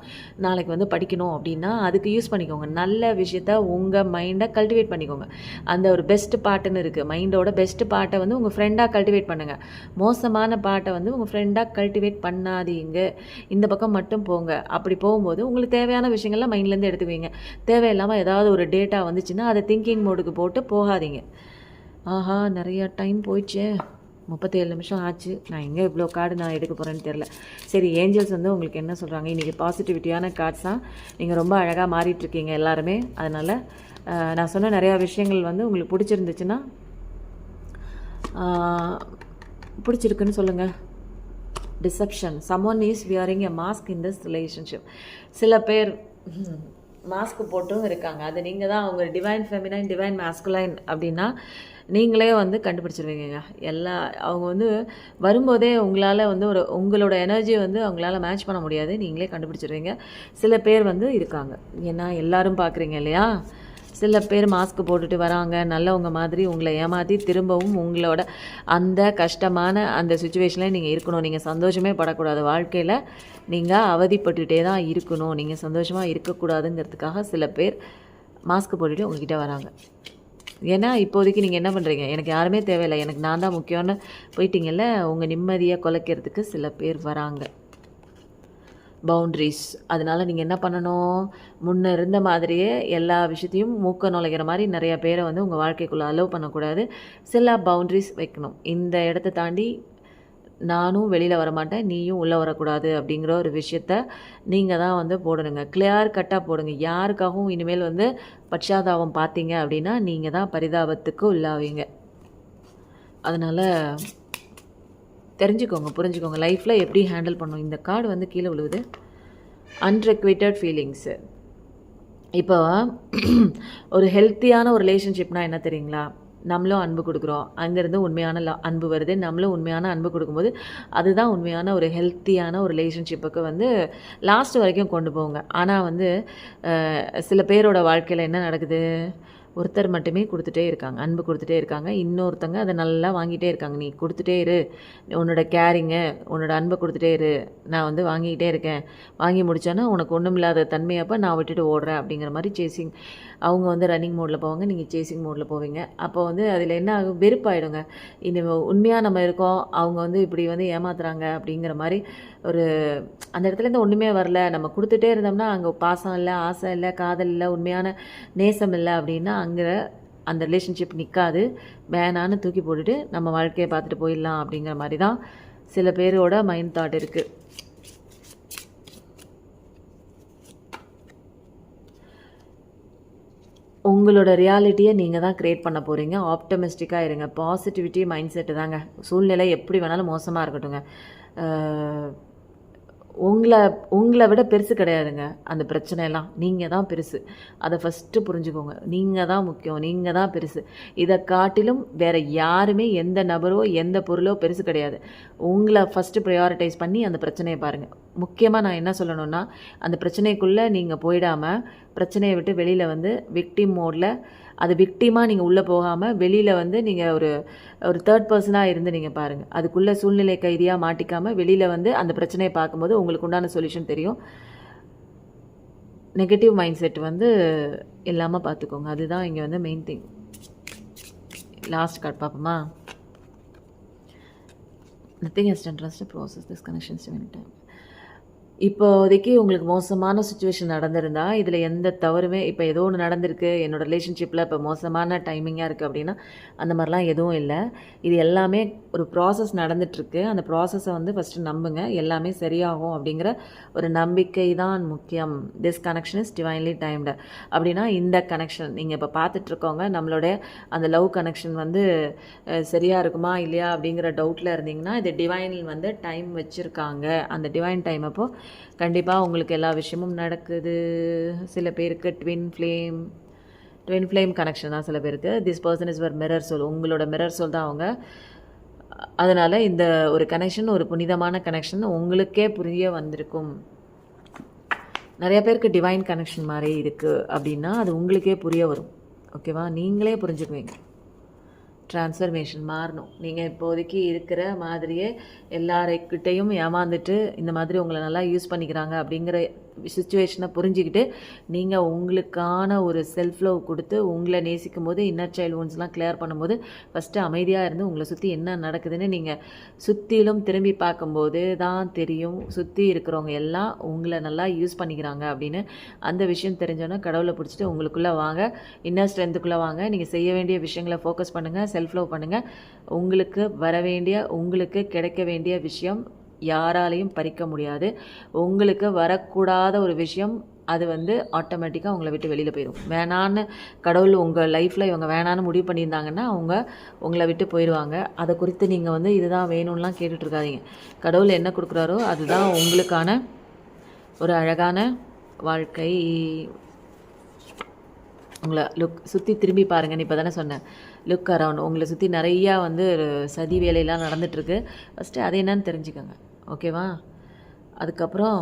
நாளைக்கு படிக்கணும் அப்படின்னா அதுக்கு யூஸ் பண்ணிக்கோங்க. நல்ல விஷயத்த உங்கள் மைண்டை கல்டிவேட் பண்ணிக்கோங்க. அந்த ஒரு பெஸ்ட் பார்ட்டுன்னு இருக்குது, மைண்டோட பெஸ்ட் பார்ட்டை உங்கள் ஃப்ரெண்டாக கல்டிவேட் பண்ணுங்கள். மோசமான பார்ட்டை உங்கள் ஃப்ரெண்டாக கல்டிவேட் பண்ணாதீங்க. இந்த பக்கம் மட்டும் போங்க. அப்படி போகும்போது உங்களுக்கு தேவையான விஷயங்கள்லாம் மைண்ட்லேருந்து எடுத்துக்குவீங்க. தேவையில்லாமல் ஏதாவது ஒரு டேட்டா வந்துச்சுன்னா அதை திங்கிங் மோடுக்கு போட்டு போகாதீங்க. ஆஹா, நிறையா டைம் போயிடுச்சு, 37 நிமிஷம் ஆச்சு. நான் எங்கே இவ்வளோ கார்டு நான் எடுக்க போகிறேன்னு தெரில. சரி, ஏஞ்சல்ஸ் உங்களுக்கு என்ன சொல்கிறாங்க? இன்றைக்கி பாசிட்டிவிட்டியான கார்ட்ஸ் தான். நீங்கள் ரொம்ப அழகாக மாறிட்டுருக்கீங்க எல்லாருமே. அதனால் நான் சொன்ன நிறையா விஷயங்கள் உங்களுக்கு பிடிச்சிருந்துச்சுன்னா பிடிச்சிருக்குன்னு சொல்லுங்கள். Deception, someone is wearing a mask in this relationship. சில பேர் மாஸ்க் போட்டும் இருக்காங்க. அது நீங்கள் தான் அவங்க டிவைன் ஃபெமினைன் டிவைன் மாஸ்குலைன் அப்படின்னா நீங்களே கண்டுபிடிச்சிருவீங்க. அவங்க வரும்போதே உங்களால் உங்களோட எனர்ஜியை அவங்களால மேட்ச் பண்ண முடியாது, நீங்களே கண்டுபிடிச்சிருவீங்க. சில பேர் இருக்காங்க, ஏன்னா எல்லாரும் பார்க்குறீங்க இல்லையா? சில பேர் மாஸ்க் போட்டுட்டு வராங்க, நல்லவங்க மாதிரி உங்களை ஏமாற்றி திரும்பவும் உங்களோட அந்த கஷ்டமான அந்த சுச்சுவேஷனில் நீங்கள் இருக்கணும். நீங்கள் சந்தோஷமே படக்கூடாது, வாழ்க்கையில் நீங்கள் அவதிப்பட்டுகிட்டே தான் இருக்கணும், நீங்கள் சந்தோஷமாக இருக்கக்கூடாதுங்கிறதுக்காக சில பேர் மாஸ்க் போட்டுட்டு உங்ககிட்ட வராங்க. ஏன்னா இப்போதைக்கு நீங்கள் என்ன பண்ணுறீங்க, எனக்கு யாருமே தேவையில்லை, எனக்கு நான் தான் முக்கியம்னு போயிட்டீங்கல்ல, உங்கள் நிம்மதியை குலைக்கிறதுக்கு சில பேர் வராங்க. பவுண்ட்ரிஸ், அதனால் நீங்கள் என்ன பண்ணணும், முன்னே இருந்த மாதிரியே எல்லா விஷயத்தையும் மூக்க நுழைகிற மாதிரி நிறைய பேரை உங்கள் வாழ்க்கைக்குள்ளே அலோவ் பண்ணக்கூடாது. சில பவுண்ட்ரிஸ் வைக்கணும். இந்த இடத்த தாண்டி நானும் வெளியில் வரமாட்டேன், நீயும் உள்ளே வரக்கூடாது அப்படிங்கிற ஒரு விஷயத்த நீங்கள் தான் போடணுங்க. கிளியர் கட்டாக போடுங்க. யாருக்காகவும் இனிமேல் பட்சாதாபம் பார்த்தீங்க அப்படின்னா நீங்கள் தான் பரிதாபத்துக்கு உள்ளாவீங்க. அதனால் தெரிஞ்சுக்கோங்க, புரிஞ்சுக்கோங்க, லைஃப்பில் எப்படி ஹேண்டில் பண்ணணும். இந்த கார்டு கீழே விழுவுது, அன்ரெக்விட்டட் ஃபீலிங்ஸு. இப்போ ஒரு ஹெல்த்தியான ஒரு ரிலேஷன்ஷிப்னால் என்ன தெரியுங்களா? நம்மளும் அன்பு கொடுக்குறோம், அங்கேருந்து உண்மையான அன்பு வருது, நம்மளும் உண்மையான அன்பு கொடுக்கும்போது அதுதான் உண்மையான ஒரு ஹெல்த்தியான ஒரு ரிலேஷன்ஷிப்புக்கு வந்து லாஸ்ட் வரைக்கும் கொண்டு போங்க. ஆனால் வந்து சில பேரோட வாழ்க்கையில் என்ன நடக்குது, ஒருத்தர் மட்டுமே கொடுத்துட்டே இருக்காங்க, அன்பு கொடுத்துட்டே இருக்காங்க, இன்னொருத்தங்க அதை நல்லா வாங்கிட்டே இருக்காங்க. நீ கொடுத்துட்டே இரு, உன்னோட கேரிங்கு, உன்னோட அன்பை கொடுத்துட்டே இரு, நான் வந்து வாங்கிக்கிட்டே இருக்கேன், வாங்கி முடித்தோன்னா உனக்கு ஒன்றும் இல்லாத தன்மையப்போ நான் விட்டுட்டு ஓடுறேன் அப்படிங்கிற மாதிரி சேசிங். அவங்க வந்து ரன்னிங் மோடில் போவாங்க, நீங்கள் சேசிங் மோடில் போவீங்க. அப்போ வந்து அதில் என்ன ஆகும், வெறுப்பாயிடுங்க. இன்னும் உண்மையாக நம்ம இருக்கோம், அவங்க வந்து இப்படி வந்து ஏமாத்துறாங்க அப்படிங்கிற மாதிரி ஒரு அந்த இடத்துலேருந்து ஒன்றுமே வரல. நம்ம கொடுத்துட்டே இருந்தோம்னா அங்கே பாசம் இல்லை, ஆசை இல்லை, காதல் இல்லை, உண்மையான நேசம் இல்லை அப்படின்னா அங்கே அந்த ரிலேஷன்ஷிப் நிற்காது. வேணான்னு தூக்கி போட்டுட்டு நம்ம வாழ்க்கையை பார்த்துட்டு போயிடலாம் அப்படிங்கிற மாதிரி தான் சில பேரோட மைண்ட் தாட் இருக்குது. உங்களோட ரியாலிட்டியை நீங்கள் தான் க்ரியேட் பண்ண போகிறீங்க. ஆப்டமிஸ்டிக்காக இருங்க. பாசிட்டிவிட்டி மைண்ட் செட்டு தாங்க. சூழ்நிலை எப்படி வேணாலும் மோசமாக இருக்கட்டுங்க, உங்களை விட பெருசு கிடையாதுங்க அந்த பிரச்சனையெல்லாம். நீங்கள் தான் பெருசு, அதை ஃபஸ்ட்டு புரிஞ்சுக்கோங்க. நீங்கள் தான் முக்கியம், நீங்கள் தான் பெருசு. இதை காட்டிலும் வேறு யாருமே, எந்த நபரோ எந்த பொருளோ பெருசு கிடையாது. உங்களை ஃபஸ்ட்டு ப்ரையாரிட்டைஸ் பண்ணி அந்த பிரச்சனையை பாருங்கள். முக்கியமாக நான் என்ன சொல்லணுன்னா, அந்த பிரச்சனைக்குள்ளே நீங்கள் போயிடாமல் பிரச்சனையை விட்டு வெளியில் வந்து விக்டிம் மோடில், அது விக்டிமாக நீங்கள் உள்ளே போகாமல் வெளியில் வந்து நீங்கள் ஒரு தேர்ட் பர்சனாக இருந்து நீங்கள் பாருங்கள். அதுக்குள்ளே சூழ்நிலை கைதியாக மாட்டிக்காமல் வெளியில் வந்து அந்த பிரச்சனையை பார்க்கும்போது உங்களுக்கு உண்டான சொல்யூஷன் தெரியும். நெகட்டிவ் மைண்ட் செட் வந்து இல்லாமல் பார்த்துக்கோங்க. அதுதான் இங்கே வந்து மெயின் திங். லாஸ்ட் கார்டு பார்ப்போமா? Nothing has done trust process this connections many time. இப்போதைக்கு உங்களுக்கு மோசமான சுச்சுவேஷன் நடந்திருந்தா, இதில் எந்த தவறுமே, இப்போ ஏதோ ஒன்று நடந்திருக்கு என்னோடய ரிலேஷன்ஷிப்பில், இப்போ மோசமான டைமிங்காக இருக்குது அப்படின்னா அந்த மாதிரிலாம் எதுவும் இல்லை. இது எல்லாமே ஒரு ப்ராசஸ் நடந்துகிட்ருக்கு. அந்த ப்ராசஸை வந்து ஃபஸ்ட்டு நம்புங்க, எல்லாமே சரியாகும் அப்படிங்கிற ஒரு நம்பிக்கை தான் முக்கியம். This connection is divinely timed அப்படின்னா இந்த கனெக்ஷன் நீங்கள் இப்போ பார்த்துட்ருக்கோங்க, நம்மளுடைய அந்த லவ் கனெக்ஷன் வந்து சரியாக இருக்குமா இல்லையா அப்படிங்கிற டவுட்டில் இருந்தீங்கன்னா, இது டிவைன் வந்து டைம் வச்சுருக்காங்க. அந்த டிவைன் டைம் அப்போது கண்டிப்பாக உங்களுக்கு எல்லா விஷயமும் நடக்குது. சில பேருக்கு ட்வின் ஃப்ளேம் கனெக்ஷன் தான் சில பேருக்கு. This person is your mirror soul, உங்களோட மிரர் சோல் தான் அவங்க. அதனால் இந்த ஒரு கனெக்ஷன் ஒரு புனிதமான கனெக்ஷன் உங்களுக்கே புரிய வந்திருக்கும். நிறைய பேருக்கு டிவைன் கனெக்ஷன் மாதிரி இருக்குது அப்படின்னா அது உங்களுக்கே புரிய வரும். ஓகேவா? நீங்களே புரிஞ்சுக்குவீங்க. ட்ரான்ஸ்ஃபர்மேஷன் மாறணும். நீங்கள் இப்போதைக்கு இருக்கிற மாதிரியே எல்லாருக்கிட்டையும் ஏமாந்துட்டு இந்த மாதிரி உங்களை நல்லா யூஸ் பண்ணிக்கிறாங்க அப்படிங்கிற சுச்சுவேஷனை புரிஞ்சுக்கிட்டு நீங்கள் உங்களுக்கான ஒரு செல்ஃப் லவ் கொடுத்து உங்களை நேசிக்கும் போது இன்னர் சைல்டு woundsலாம் கிளியர் பண்ணும்போது ஃபஸ்ட்டு அமைதியாக இருந்து உங்களை சுற்றி என்ன நடக்குதுன்னு நீங்கள் சுற்றிலும் திரும்பி பார்க்கும்போது தான் தெரியும் சுற்றி இருக்கிறவங்க எல்லாம் உங்களை நல்லா யூஸ் பண்ணிக்கிறாங்க அப்படின்னு. அந்த விஷயம் தெரிஞ்சோன்னா கடவுளை பிடிச்சிட்டு உங்களுக்குள்ளே வாங்க, இன்னர் ஸ்ட்ரென்த்துக்குள்ளே வாங்க. நீங்கள் செய்ய வேண்டிய விஷயங்களை ஃபோக்கஸ் பண்ணுங்கள், செல்ஃப் லவ் பண்ணுங்கள். உங்களுக்கு வர வேண்டிய, உங்களுக்கு கிடைக்க வேண்டிய விஷயம் யாராலையும் பறிக்க முடியாது. உங்களுக்கு வரக்கூடாத ஒரு விஷயம் அது வந்து ஆட்டோமேட்டிக்காக உங்களை விட்டு வெளியில் போயிடும். வேணான்னு கடவுள் உங்கள் லைஃப்பில் இவங்க வேணான்னு முடிவு பண்ணியிருந்தாங்கன்னா அவங்க உங்களை விட்டு போயிடுவாங்க. அதை குறித்து நீங்கள் வந்து இதுதான் வேணும்லாம் கேட்டுட்ருக்காதீங்க. கடவுள் என்ன கொடுக்குறாரோ அதுதான் உங்களுக்கான ஒரு அழகான வாழ்க்கை. உங்களை சுற்றி திரும்பி பாருங்கன்னு இப்போ தானே சொன்னேன். Look around. உங்களை சுற்றி நிறையா வந்து சதி வேலையெல்லாம் நடந்துகிட்ருக்கு. ஃபஸ்ட்டு அது என்னன்னு தெரிஞ்சுக்கோங்க. ஓகேவா? அதுக்கப்புறம்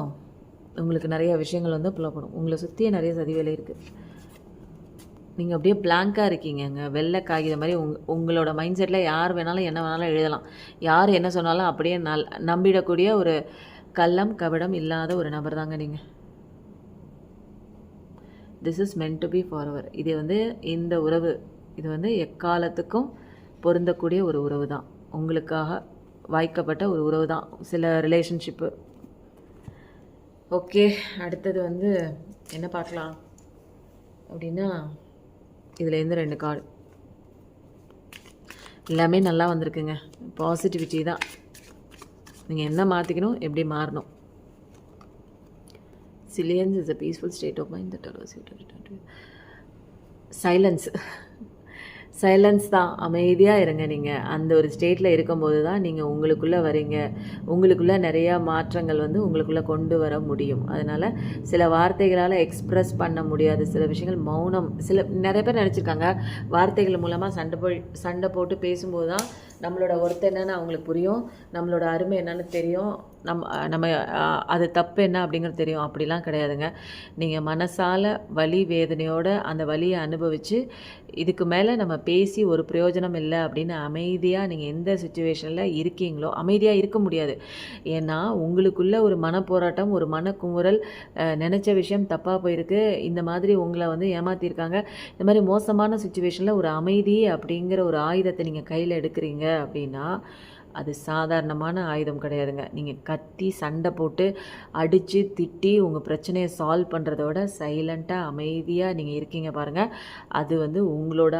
உங்களுக்கு நிறைய விஷயங்கள் வந்து புலப்படும். உங்களை சுற்றியே நிறைய சதி வேலை இருக்குது. நீங்கள் அப்படியே பிளாங்காக இருக்கீங்கங்க, வெள்ளை காகிதம் மாதிரி. உங்களோட மைண்ட் செட்டில் யார் வேணாலும் என்ன வேணாலும் எழுதலாம். யார் என்ன சொன்னாலும் அப்படியே நம்பிடக்கூடிய ஒரு கள்ளம் கபடம் இல்லாத ஒரு நபர் தாங்க நீங்கள். This is meant to be forever. இது வந்து இந்த உறவு இது வந்து எக்காலத்துக்கும் பொருந்தக்கூடிய ஒரு உறவு தான். உங்களுக்காக வாய்க்கப்பட்ட ஒரு உறவு தான் சில ரிலேஷன்ஷிப்பு. ஓகே, அடுத்தது வந்து என்ன பார்க்கலாம் அப்படின்னா, இதுலேருந்து 2 கார்டு எல்லாமே நல்லா வந்திருக்குங்க. பாசிட்டிவிட்டி தான். நீங்கள் என்ன மாற்றிக்கணும், எப்படி மாறணும். Silence is a peaceful state of mind that allows you to return to silence. Silence தான். அமைதியாக இருங்க. நீங்கள் அந்த ஒரு ஸ்டேட்டில் இருக்கும்போது தான் நீங்கள் உங்களுக்குள்ளே வரீங்க. உங்களுக்குள்ளே நிறையா மாற்றங்கள் வந்து உங்களுக்குள்ளே கொண்டு வர முடியும். அதனால் சில வார்த்தைகளால் எக்ஸ்ப்ரெஸ் பண்ண முடியாத சில விஷயங்கள் மௌனம். நிறைய பேர் நினச்சிருக்காங்க வார்த்தைகள் மூலமாக சண்டை போட்டு பேசும்போது தான் நம்மளோட ஒர்த் என்னன்னு அவங்களுக்கு புரியும், நம்மளோட அருமை என்னன்னு தெரியும், நம்ம அது தப்பு என்ன அப்படிங்கிறது தெரியும். அப்படிலாம் கிடையாதுங்க. நீங்கள் மனசால் வலி வேதனையோடு அந்த வலியை அனுபவித்து இதுக்கு மேலே நம்ம பேசி ஒரு பிரயோஜனம் இல்லை அப்படின்னு அமைதியாக நீங்கள் எந்த சுச்சுவேஷனில் இருக்கீங்களோ, அமைதியாக இருக்க முடியாது. ஏன்னா உங்களுக்குள்ள ஒரு மனப்போராட்டம், ஒரு மனக்குமுறல், நினச்ச விஷயம் தப்பாக போயிருக்கு, இந்த மாதிரி உங்களை வந்து ஏமாற்றிருக்காங்க, இந்த மாதிரி மோசமான சுச்சுவேஷனில் ஒரு அமைதி அப்படிங்கிற ஒரு ஆயுதத்தை நீங்கள் கையில் எடுக்கிறீங்க அப்படின்னா அது சாதாரணமான ஆயுதம் கிடையாதுங்க. நீங்கள் கத்தி சண்டை போட்டு அடித்து திட்டி உங்கள் பிரச்சனையை சால்வ் பண்ணுறத விட சைலண்ட்டாக அமைதியாக நீங்கள் இருக்கீங்க பாருங்கள். அது வந்து உங்களோட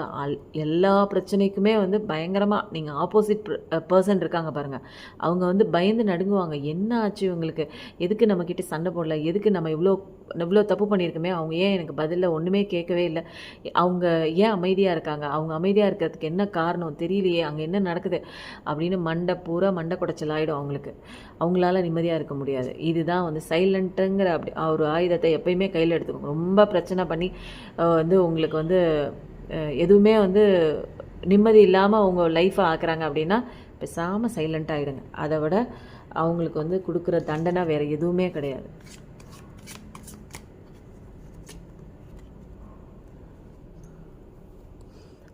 எல்லா பிரச்சனைக்குமே வந்து பயங்கரமாக நீங்கள் ஆப்போசிட் பர்சன் இருக்காங்க பாருங்கள், அவங்க வந்து பயந்து நடுங்குவாங்க. என்ன ஆச்சு இவங்களுக்கு, எதுக்கு நம்மக்கிட்ட சண்டை போடல, எதுக்கு நம்ம இவ்வளோ தப்பு பண்ணியிருக்கோமே, அவங்க ஏன் எனக்கு பதிலில் ஒன்றுமே கேட்கவே இல்லை, அவங்க ஏன் அமைதியாக இருக்காங்க, அவங்க அமைதியாக இருக்கிறதுக்கு என்ன காரணம் தெரியலையே, அங்கே என்ன நடக்குது அப்படின்னு மண்டை குடைச்சல் ஆகிடும் அவங்களுக்கு. அவங்களால நிம்மதியாக இருக்க முடியாது. இதுதான் வந்து சைலண்ட்டுங்கிற ஒரு ஆயுதத்தை எப்பயுமே கையில் எடுத்துக்கோங்க. ரொம்ப பிரச்சனை பண்ணி வந்து உங்களுக்கு வந்து எதுவுமே வந்து நிம்மதி இல்லாமல் அவங்க லைஃப்பை ஆக்குறாங்க அப்படின்னா பேசாமல் சைலண்ட் ஆகிடுங்க. அதை விட அவங்களுக்கு வந்து கொடுக்குற தண்டனை வேறு எதுவுமே கிடையாது.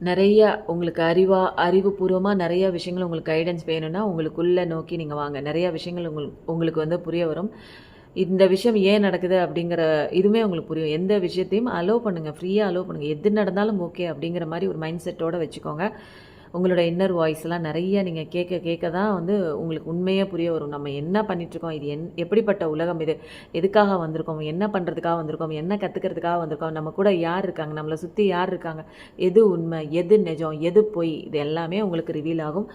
நிறைய உங்களுக்கு அறிவுபூர்வமாக நிறைய விஷயங்கள் உங்களுக்கு கைடன்ஸ் வேணும்னா உங்களுக்குள்ளே நோக்கி நீங்கள் வாங்க. நிறையா விஷயங்கள் உங்களுக்கு வந்து புரிய வரும். இந்த விஷயம் ஏன் நடக்குது அப்படிங்கிற இதுவுமே உங்களுக்கு புரியும். எந்த விஷயத்தையும் அலோவ் பண்ணுங்கள், ஃப்ரீயாக அலோவ் பண்ணுங்கள். எது நடந்தாலும் ஓகே அப்படிங்கிற மாதிரி ஒரு மைண்ட் செட்டோடு வச்சுக்கோங்க. உங்களோட இன்னர் வாய்ஸ்லாம் நிறைய நீங்கள் கேட்க தான் வந்து உங்களுக்கு உண்மையாக புரிய வரும். நம்ம என்ன பண்ணிகிட்ருக்கோம், இது எப்படிப்பட்ட உலகம், இது எதுக்காக வந்திருக்கோம், என்ன பண்ணுறதுக்காக வந்திருக்கோம், என்ன கற்றுக்கிறதுக்காக வந்திருக்கோம், நம்ம கூட யார் இருக்காங்க, நம்மளை சுற்றி யார் இருக்காங்க, எது உண்மை, எது நிஜம், எது பொய், இது எல்லாமே உங்களுக்கு ரிவீல் ஆகும்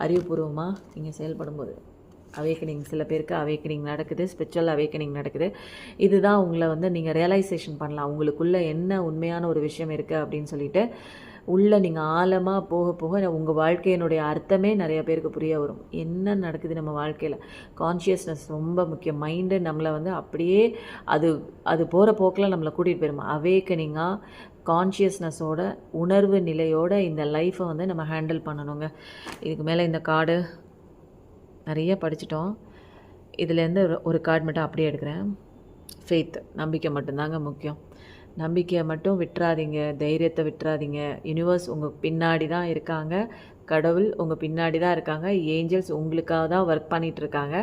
அறிவுபூர்வமாக நீங்கள் செயல்படும்போது. அவேக்கனிங், சில பேருக்கு அவேக்கனிங் நடக்குது, ஸ்பிரிச்சுவல் அவேக்கனிங் நடக்குது. இதுதான் உங்களை வந்து நீங்கள் ரியலைசேஷன் பண்ணலாம், உங்களுக்குள்ளே என்ன உண்மையான ஒரு விஷயம் இருக்குது அப்படின்னு சொல்லிட்டு. உள்ளே நீங்கள் ஆழமாக போக போக உங்கள் வாழ்க்கையினுடைய அர்த்தமே நிறைய பேருக்கு புரிய வரும். என்ன நடக்குது நம்ம வாழ்க்கையில், கான்ஷியஸ்னஸ் ரொம்ப முக்கியம். மைண்டு நம்மளை வந்து அப்படியே அது போகிற போக்கில் நம்மளை கூட்டிகிட்டு போயிடும். அவேக்கனிங்காக கான்ஷியஸ்னஸோட உணர்வு நிலையோடு இந்த லைஃப்பை வந்து நம்ம ஹேண்டில் பண்ணணுங்க. இதுக்கு மேலே இந்த கார்டு நிறைய படிச்சிட்டோம். இதுலேருந்து ஒரு கார்டு மட்டும் அப்படியே எடுக்கிறேன். ஃபெய்த், நம்பிக்கை மட்டும்தாங்க முக்கியம். நம்பிக்கையை மட்டும் விட்டுறாதீங்க, தைரியத்தை விட்டுறாதீங்க. யூனிவர்ஸ் உங்கள் பின்னாடி தான் இருக்காங்க, கடவுள் உங்கள் பின்னாடி தான் இருக்காங்க, ஏஞ்சல்ஸ் உங்களுக்காக தான் ஒர்க் பண்ணிகிட்ருக்காங்க.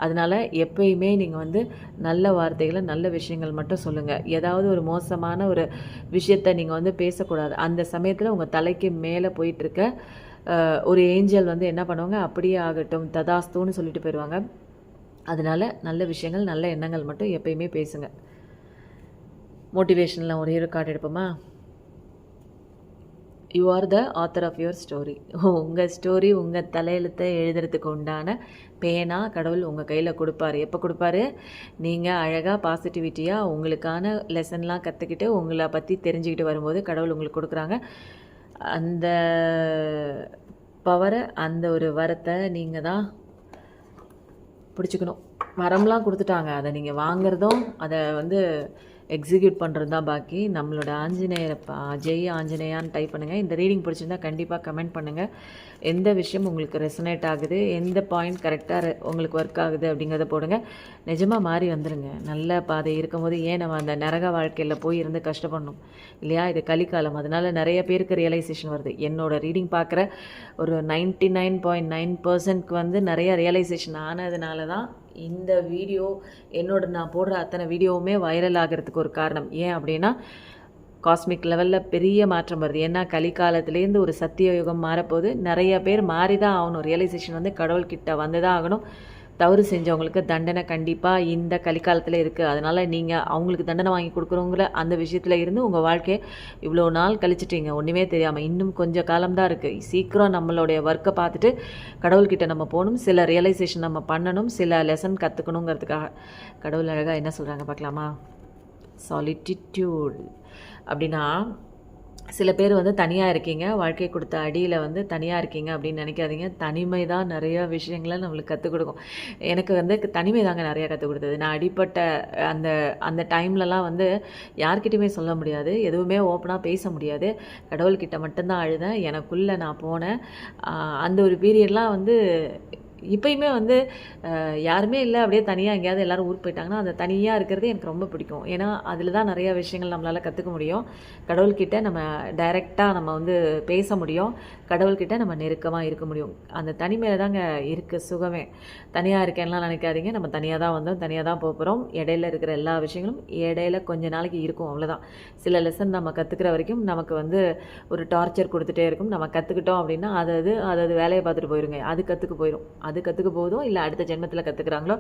அதனால் எப்பயுமே நீங்கள் வந்து நல்ல வார்த்தைகளை, நல்ல விஷயங்கள் மட்டும் சொல்லுங்கள். ஏதாவது ஒரு மோசமான ஒரு விஷயத்தை நீங்கள் வந்து பேசக்கூடாது. அந்த சமயத்தில் உங்கள் தலைக்கு மேலே போயிட்டுருக்க ஒரு ஏஞ்சல் வந்து என்ன பண்ணுவாங்க, அப்படியே ஆகட்டும் ததாஸ்துன்னு சொல்லிட்டு போயிடுவாங்க. அதனால் நல்ல விஷயங்கள், நல்ல எண்ணங்கள் மட்டும் எப்பயுமே பேசுங்க. மோட்டிவேஷனில் ஒரே ஒரு கார்டு எடுப்போமா? You are the author of your story. உங்கள் ஸ்டோரி, உங்கள் தலையெழுத்தை எழுதுறதுக்கு உண்டான பேனா கடவுள் உங்கள் கையில் கொடுப்பாரு. எப்போ கொடுப்பாரு? நீங்கள் அழகாக பாசிட்டிவிட்டியாக உங்களுக்கான லெசன்லாம் கற்றுக்கிட்டு உங்களை பற்றி தெரிஞ்சுக்கிட்டு வரும்போது கடவுள் உங்களுக்கு கொடுக்குறாங்க. அந்த பவரை, அந்த ஒரு வரத்தை நீங்கள் தான் பிடிச்சிக்கணும். வரம்லாம் கொடுத்துட்டாங்க, அதை நீங்கள் வாங்குறதும் அதை வந்து எக்ஸிக்யூட் பண்ணுறது தான் பாக்கி. நம்மளோட ஆஞ்சநேயரப்பா, ஜெய் ஆஞ்சநேயான்னு டைப் பண்ணுங்கள். இந்த ரீடிங் பிடிச்சிருந்தா கண்டிப்பாக கமெண்ட் பண்ணுங்கள். எந்த விஷயம் உங்களுக்கு ரெசனேட் ஆகுது, எந்த பாயிண்ட் கரெக்டாக உங்களுக்கு ஒர்க் ஆகுது அப்படிங்கிறத போடுங்க. நிஜமாக மாறி வந்துடுங்க. நல்ல பாதை இருக்கும்போது ஏன் நம்ம அந்த நரக வாழ்க்கையில் போய் இருந்து கஷ்டப்படணும் இல்லையா? இது கலிக்காலம், அதனால் நிறைய பேருக்கு ரியலைசேஷன் வருது. என்னோட ரீடிங் பார்க்குற ஒரு 99.9% வந்து நிறைய ரியலைசேஷன் ஆனதுனால தான் இந்த வீடியோ, நான் போடுற அத்தனை வீடியோவுமே வைரல் ஆகிறதுக்கு ஒரு காரணம். ஏன் அப்படின்னா காஸ்மிக் லெவலில் பெரிய மாற்றம் வருது. ஏன்னா கலிகாலத்துலேருந்து ஒரு சத்திய யுகம் மாறப்போது நிறைய பேர் மாறி தான் ஆகணும். ரியலைசேஷன் வந்து கடவுள்கிட்ட வந்து தான் ஆகணும். தவறு செஞ்சவங்களுக்கு தண்டனை கண்டிப்பாக இந்த கலிக்காலத்தில் இருக்குது. அதனால் நீங்கள் அவங்களுக்கு தண்டனை வாங்கி கொடுக்குறோங்கிற அந்த விஷயத்தில் இருந்து உங்கள் வாழ்க்கையை இவ்வளோ நாள் கழிச்சிட்டிங்க ஒன்றுமே தெரியாமல். இன்னும் கொஞ்சம் காலம்தான் இருக்குது. சீக்கிரம் நம்மளுடைய ஒர்க்கை பார்த்துட்டு கடவுள்கிட்ட நம்ம போகணும். சில ரியலைசேஷன் நம்ம பண்ணணும், சில லெசன் கற்றுக்கணுங்கிறதுக்காக. கடவுள் அழகாக என்ன சொல்கிறாங்க பார்க்கலாமா? சாலிட்டிடியூட் அப்படின்னா சில பேர் வந்து தனியாக இருக்கீங்க, வாழ்க்கை கொடுத்த அடியில் வந்து தனியாக இருக்கீங்க அப்படின்னு நினைக்காதீங்க. தனிமை தான் நிறையா விஷயங்களை நம்மளுக்கு கற்றுக் கொடுக்கும். எனக்கு வந்து தனிமை தாங்க நிறையா கற்றுக் கொடுத்தது. நான் அடிப்பட்ட அந்த அந்த டைம்லலாம் வந்து யார்கிட்டையுமே சொல்ல முடியாது, எதுவுமே ஓப்பனாக பேச முடியாது. கடவுள்கிட்ட மட்டும்தான் அழுதேன். எனக்குள்ளே நான் போனேன். அந்த ஒரு பீரியட்லாம் வந்து இப்பயுமே வந்து யாருமே இல்லை, அப்படியே தனியாக எங்கேயாவது எல்லோரும் ஊருக்கு போயிட்டாங்கன்னா அந்த தனியாக இருக்கிறது எனக்கு ரொம்ப பிடிக்கும். ஏன்னா அதில் தான் நிறையா விஷயங்கள் நம்மளால் கற்றுக்க முடியும். கடவுள்கிட்ட நம்ம டைரெக்டாக நம்ம வந்து பேச முடியும், கடவுள்கிட்ட நம்ம நெருக்கமாக இருக்க முடியும். அந்த தனிமையில் தாங்க இருக்குது சுகமே. தனியாக இருக்கேன்லாம் நினைக்காதீங்க. நம்ம தனியாக தான் வந்தோம், தனியாக தான் போகிறோம். இடையில இருக்கிற எல்லா விஷயங்களும் இடையில கொஞ்ச நாளைக்கு இருக்கும், அவ்வளோதான். சில லெசன் நம்ம கற்றுக்கிற வரைக்கும் நமக்கு வந்து ஒரு டார்ச்சர் கொடுத்துட்டே இருக்கும். நம்ம கற்றுக்கிட்டோம் அப்படின்னா அதாவது வேலையை பார்த்துட்டு போயிருங்க. அது கற்றுக்க போதும், இல்லை அடுத்த ஜென்மத்தில் கற்றுக்குறாங்களோ.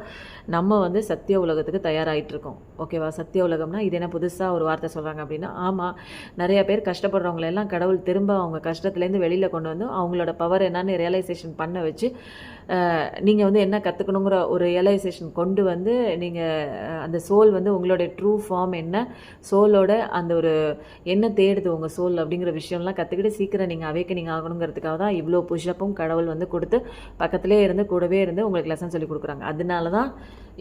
நம்ம வந்து சத்திய உலகத்துக்கு தயாராகிட்டு இருக்கோம். ஓகேவா? சத்திய உலகம்னா இது என்ன புதுசாக ஒரு வார்த்தை சொல்கிறாங்க அப்படின்னா, ஆமாம், நிறைய பேர் கஷ்டப்படுறவங்களெல்லாம் கடவுள் திரும்ப அவங்க கஷ்டத்துலேருந்து வெளியில் கொண்டு வந்து அவங்களோட பவர் என்னன்னு ரியலைசேஷன் பண்ண வச்சு நீங்கள் வந்து என்ன கற்றுக்கணுங்கிற ஒரு ரியலைசேஷன் கொண்டு வந்து நீங்கள் அந்த சோல் வந்து உங்களுடைய ட்ரூ ஃபார்ம் என்ன, சோலோட அந்த ஒரு என்ன தேடுது உங்கள் சோல் அப்படிங்கிற விஷயம்லாம் கற்றுக்கிட்டு சீக்கிரம் நீங்கள் அவேக்கனிங் ஆகணுங்கிறதுக்காக தான் இவ்வளோ புஷ்அப்பும் கடவுள் வந்து கொடுத்து பக்கத்திலே இருந்து கூடவே இருந்து உங்களுக்கு லெசன் சொல்லி கொடுக்குறாங்க. அதனால தான்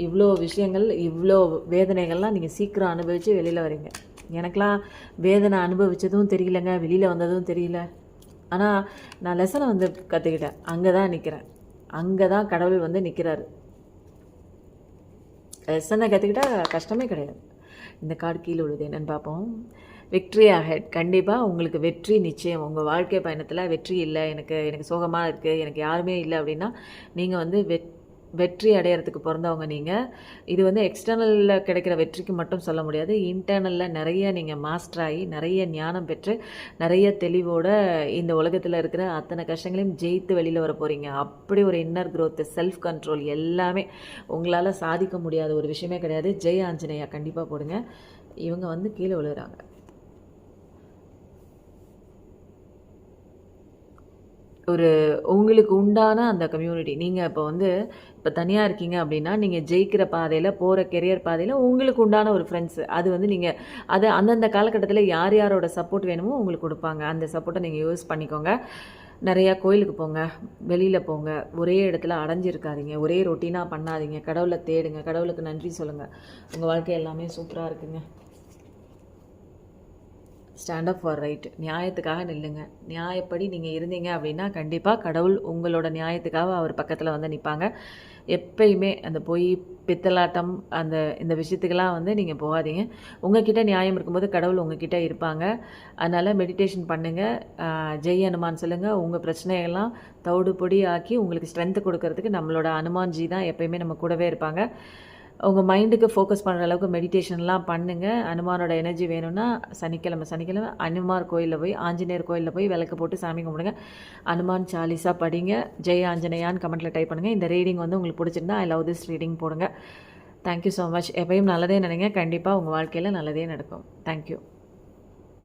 இவ்வளோ விஷயங்கள், இவ்வளோ வேதனைகள்லாம் நீங்கள் சீக்கிரம் அனுபவித்து வெளியில் வரீங்க. எனக்கெலாம் வேதனை அனுபவித்ததும் தெரியலங்க, வெளியில் வந்ததும் தெரியல. ஆனால் நான் லெசனை வந்து கற்றுக்கிட்டேன். அங்கே தான் நிற்கிறேன், அங்கே தான் கடவுள் வந்து நிற்கிறாரு. லெசனை கற்றுக்கிட்டா கஷ்டமே கிடையாது. இந்த கார்டு கீழே உள்ளது என்னென்னு பார்ப்போம். Victory ahead. கண்டிப்பாக உங்களுக்கு வெற்றி நிச்சயம். உங்கள் வாழ்க்கை பயணத்தில் வெற்றி இல்லை, எனக்கு சோகமாக இருக்குது, எனக்கு யாருமே இல்லை அப்படின்னா நீங்கள் வந்து வெற்றி அடையிறதுக்கு பிறந்தவங்க நீங்கள். இது வந்து எக்ஸ்டர்னலில் கிடைக்கிற வெற்றிக்கு மட்டும் சொல்ல முடியாது. இன்டர்னலில் நிறைய நீங்கள் மாஸ்டர் ஆகி நிறைய ஞானம் பெற்று நிறைய தெளிவோட இந்த உலகத்தில் இருக்கிற அத்தனை கஷ்டங்களையும் ஜெயித்து வெளியில் வர போகிறீங்க. அப்படி ஒரு இன்னர் க்ரோத்து, செல்ஃப் கண்ட்ரோல் எல்லாமே உங்களால் சாதிக்க முடியாத ஒரு விஷயமே கிடையாது. ஜெய் ஆஞ்சநேயா கண்டிப்பாக போடுங்க. இவங்க வந்து கீழே விழுகிறாங்க. ஒரு உங்களுக்கு உண்டான அந்த கம்யூனிட்டி, நீங்கள் இப்போ தனியாக இருக்கீங்க அப்படின்னா நீங்கள் ஜெயிக்கிற பாதையில் போகிற கெரியர் பாதையில் உங்களுக்கு உண்டான ஒரு ஃப்ரெண்ட்ஸு, அது வந்து நீங்கள் அது அந்தந்த காலகட்டத்தில் யார் யாரோட சப்போர்ட் வேணுமோ உங்களுக்கு கொடுப்பாங்க. அந்த சப்போர்ட்டை நீங்கள் யூஸ் பண்ணிக்கோங்க. நிறையா கோயிலுக்கு போங்க, வெளியில் போங்க, ஒரே இடத்துல அடைஞ்சிருக்காதீங்க, ஒரே ரொட்டீனாக பண்ணாதீங்க, கடவுளை தேடுங்க, கடவுளுக்கு நன்றி சொல்லுங்கள். உங்கள் வாழ்க்கை எல்லாமே சூப்பராக இருக்குங்க. Stand up for right. நியாயத்துக்காக நில்லுங்க. நியாயப்படி நீங்கள் இருந்தீங்க அப்படின்னா கண்டிப்பாக கடவுள் உங்களோட நியாயத்துக்காக அவர் பக்கத்தில் வந்து நிற்பாங்க. எப்பயுமே அந்த பொய், பித்தலாட்டம், இந்த விஷயத்துக்கெல்லாம் வந்து நீங்கள் போகாதீங்க. உங்ககிட்ட நியாயம் இருக்கும்போது கடவுள் உங்ககிட்ட இருப்பாங்க. அதனால் மெடிடேஷன் பண்ணுங்கள், ஜெய் அனுமான் சொல்லுங்கள். உங்கள் பிரச்சனைகள்லாம் தவிடு பொடி ஆக்கி உங்களுக்கு ஸ்ட்ரென்த்து கொடுக்கறதுக்கு நம்மளோட அனுமான்ஜி தான் எப்பயுமே நம்ம கூடவே இருப்பாங்க. உங்கள் மைண்டுக்கு ஃபோக்கஸ் பண்ணுற அளவுக்கு மெடிடேஷன்லாம் பண்ணுங்கள். அனுமானோட எனர்ஜி வேணும்னா சனிக்கிழமை அனுமார் கோயிலில் போய், ஆஞ்சநேயர் கோயிலில் போய் விளக்கு போட்டு சாமி கும்பிடுங்க. அனுமான் சாலிசா படிங்க. ஜெய் ஆஞ்சநேயான்னு கமெண்ட்டில் டைப் பண்ணுங்கள். இந்த ரீடிங் வந்து உங்களுக்கு பிடிச்சிருந்தா ஐ லவ் திஸ் ரீடிங் போடுங்க. Thank you so much. எப்பயும் நல்லதே நினைங்க, கண்டிப்பாக உங்கள் வாழ்க்கையில் நல்லதே நடக்கும். தேங்க்யூ.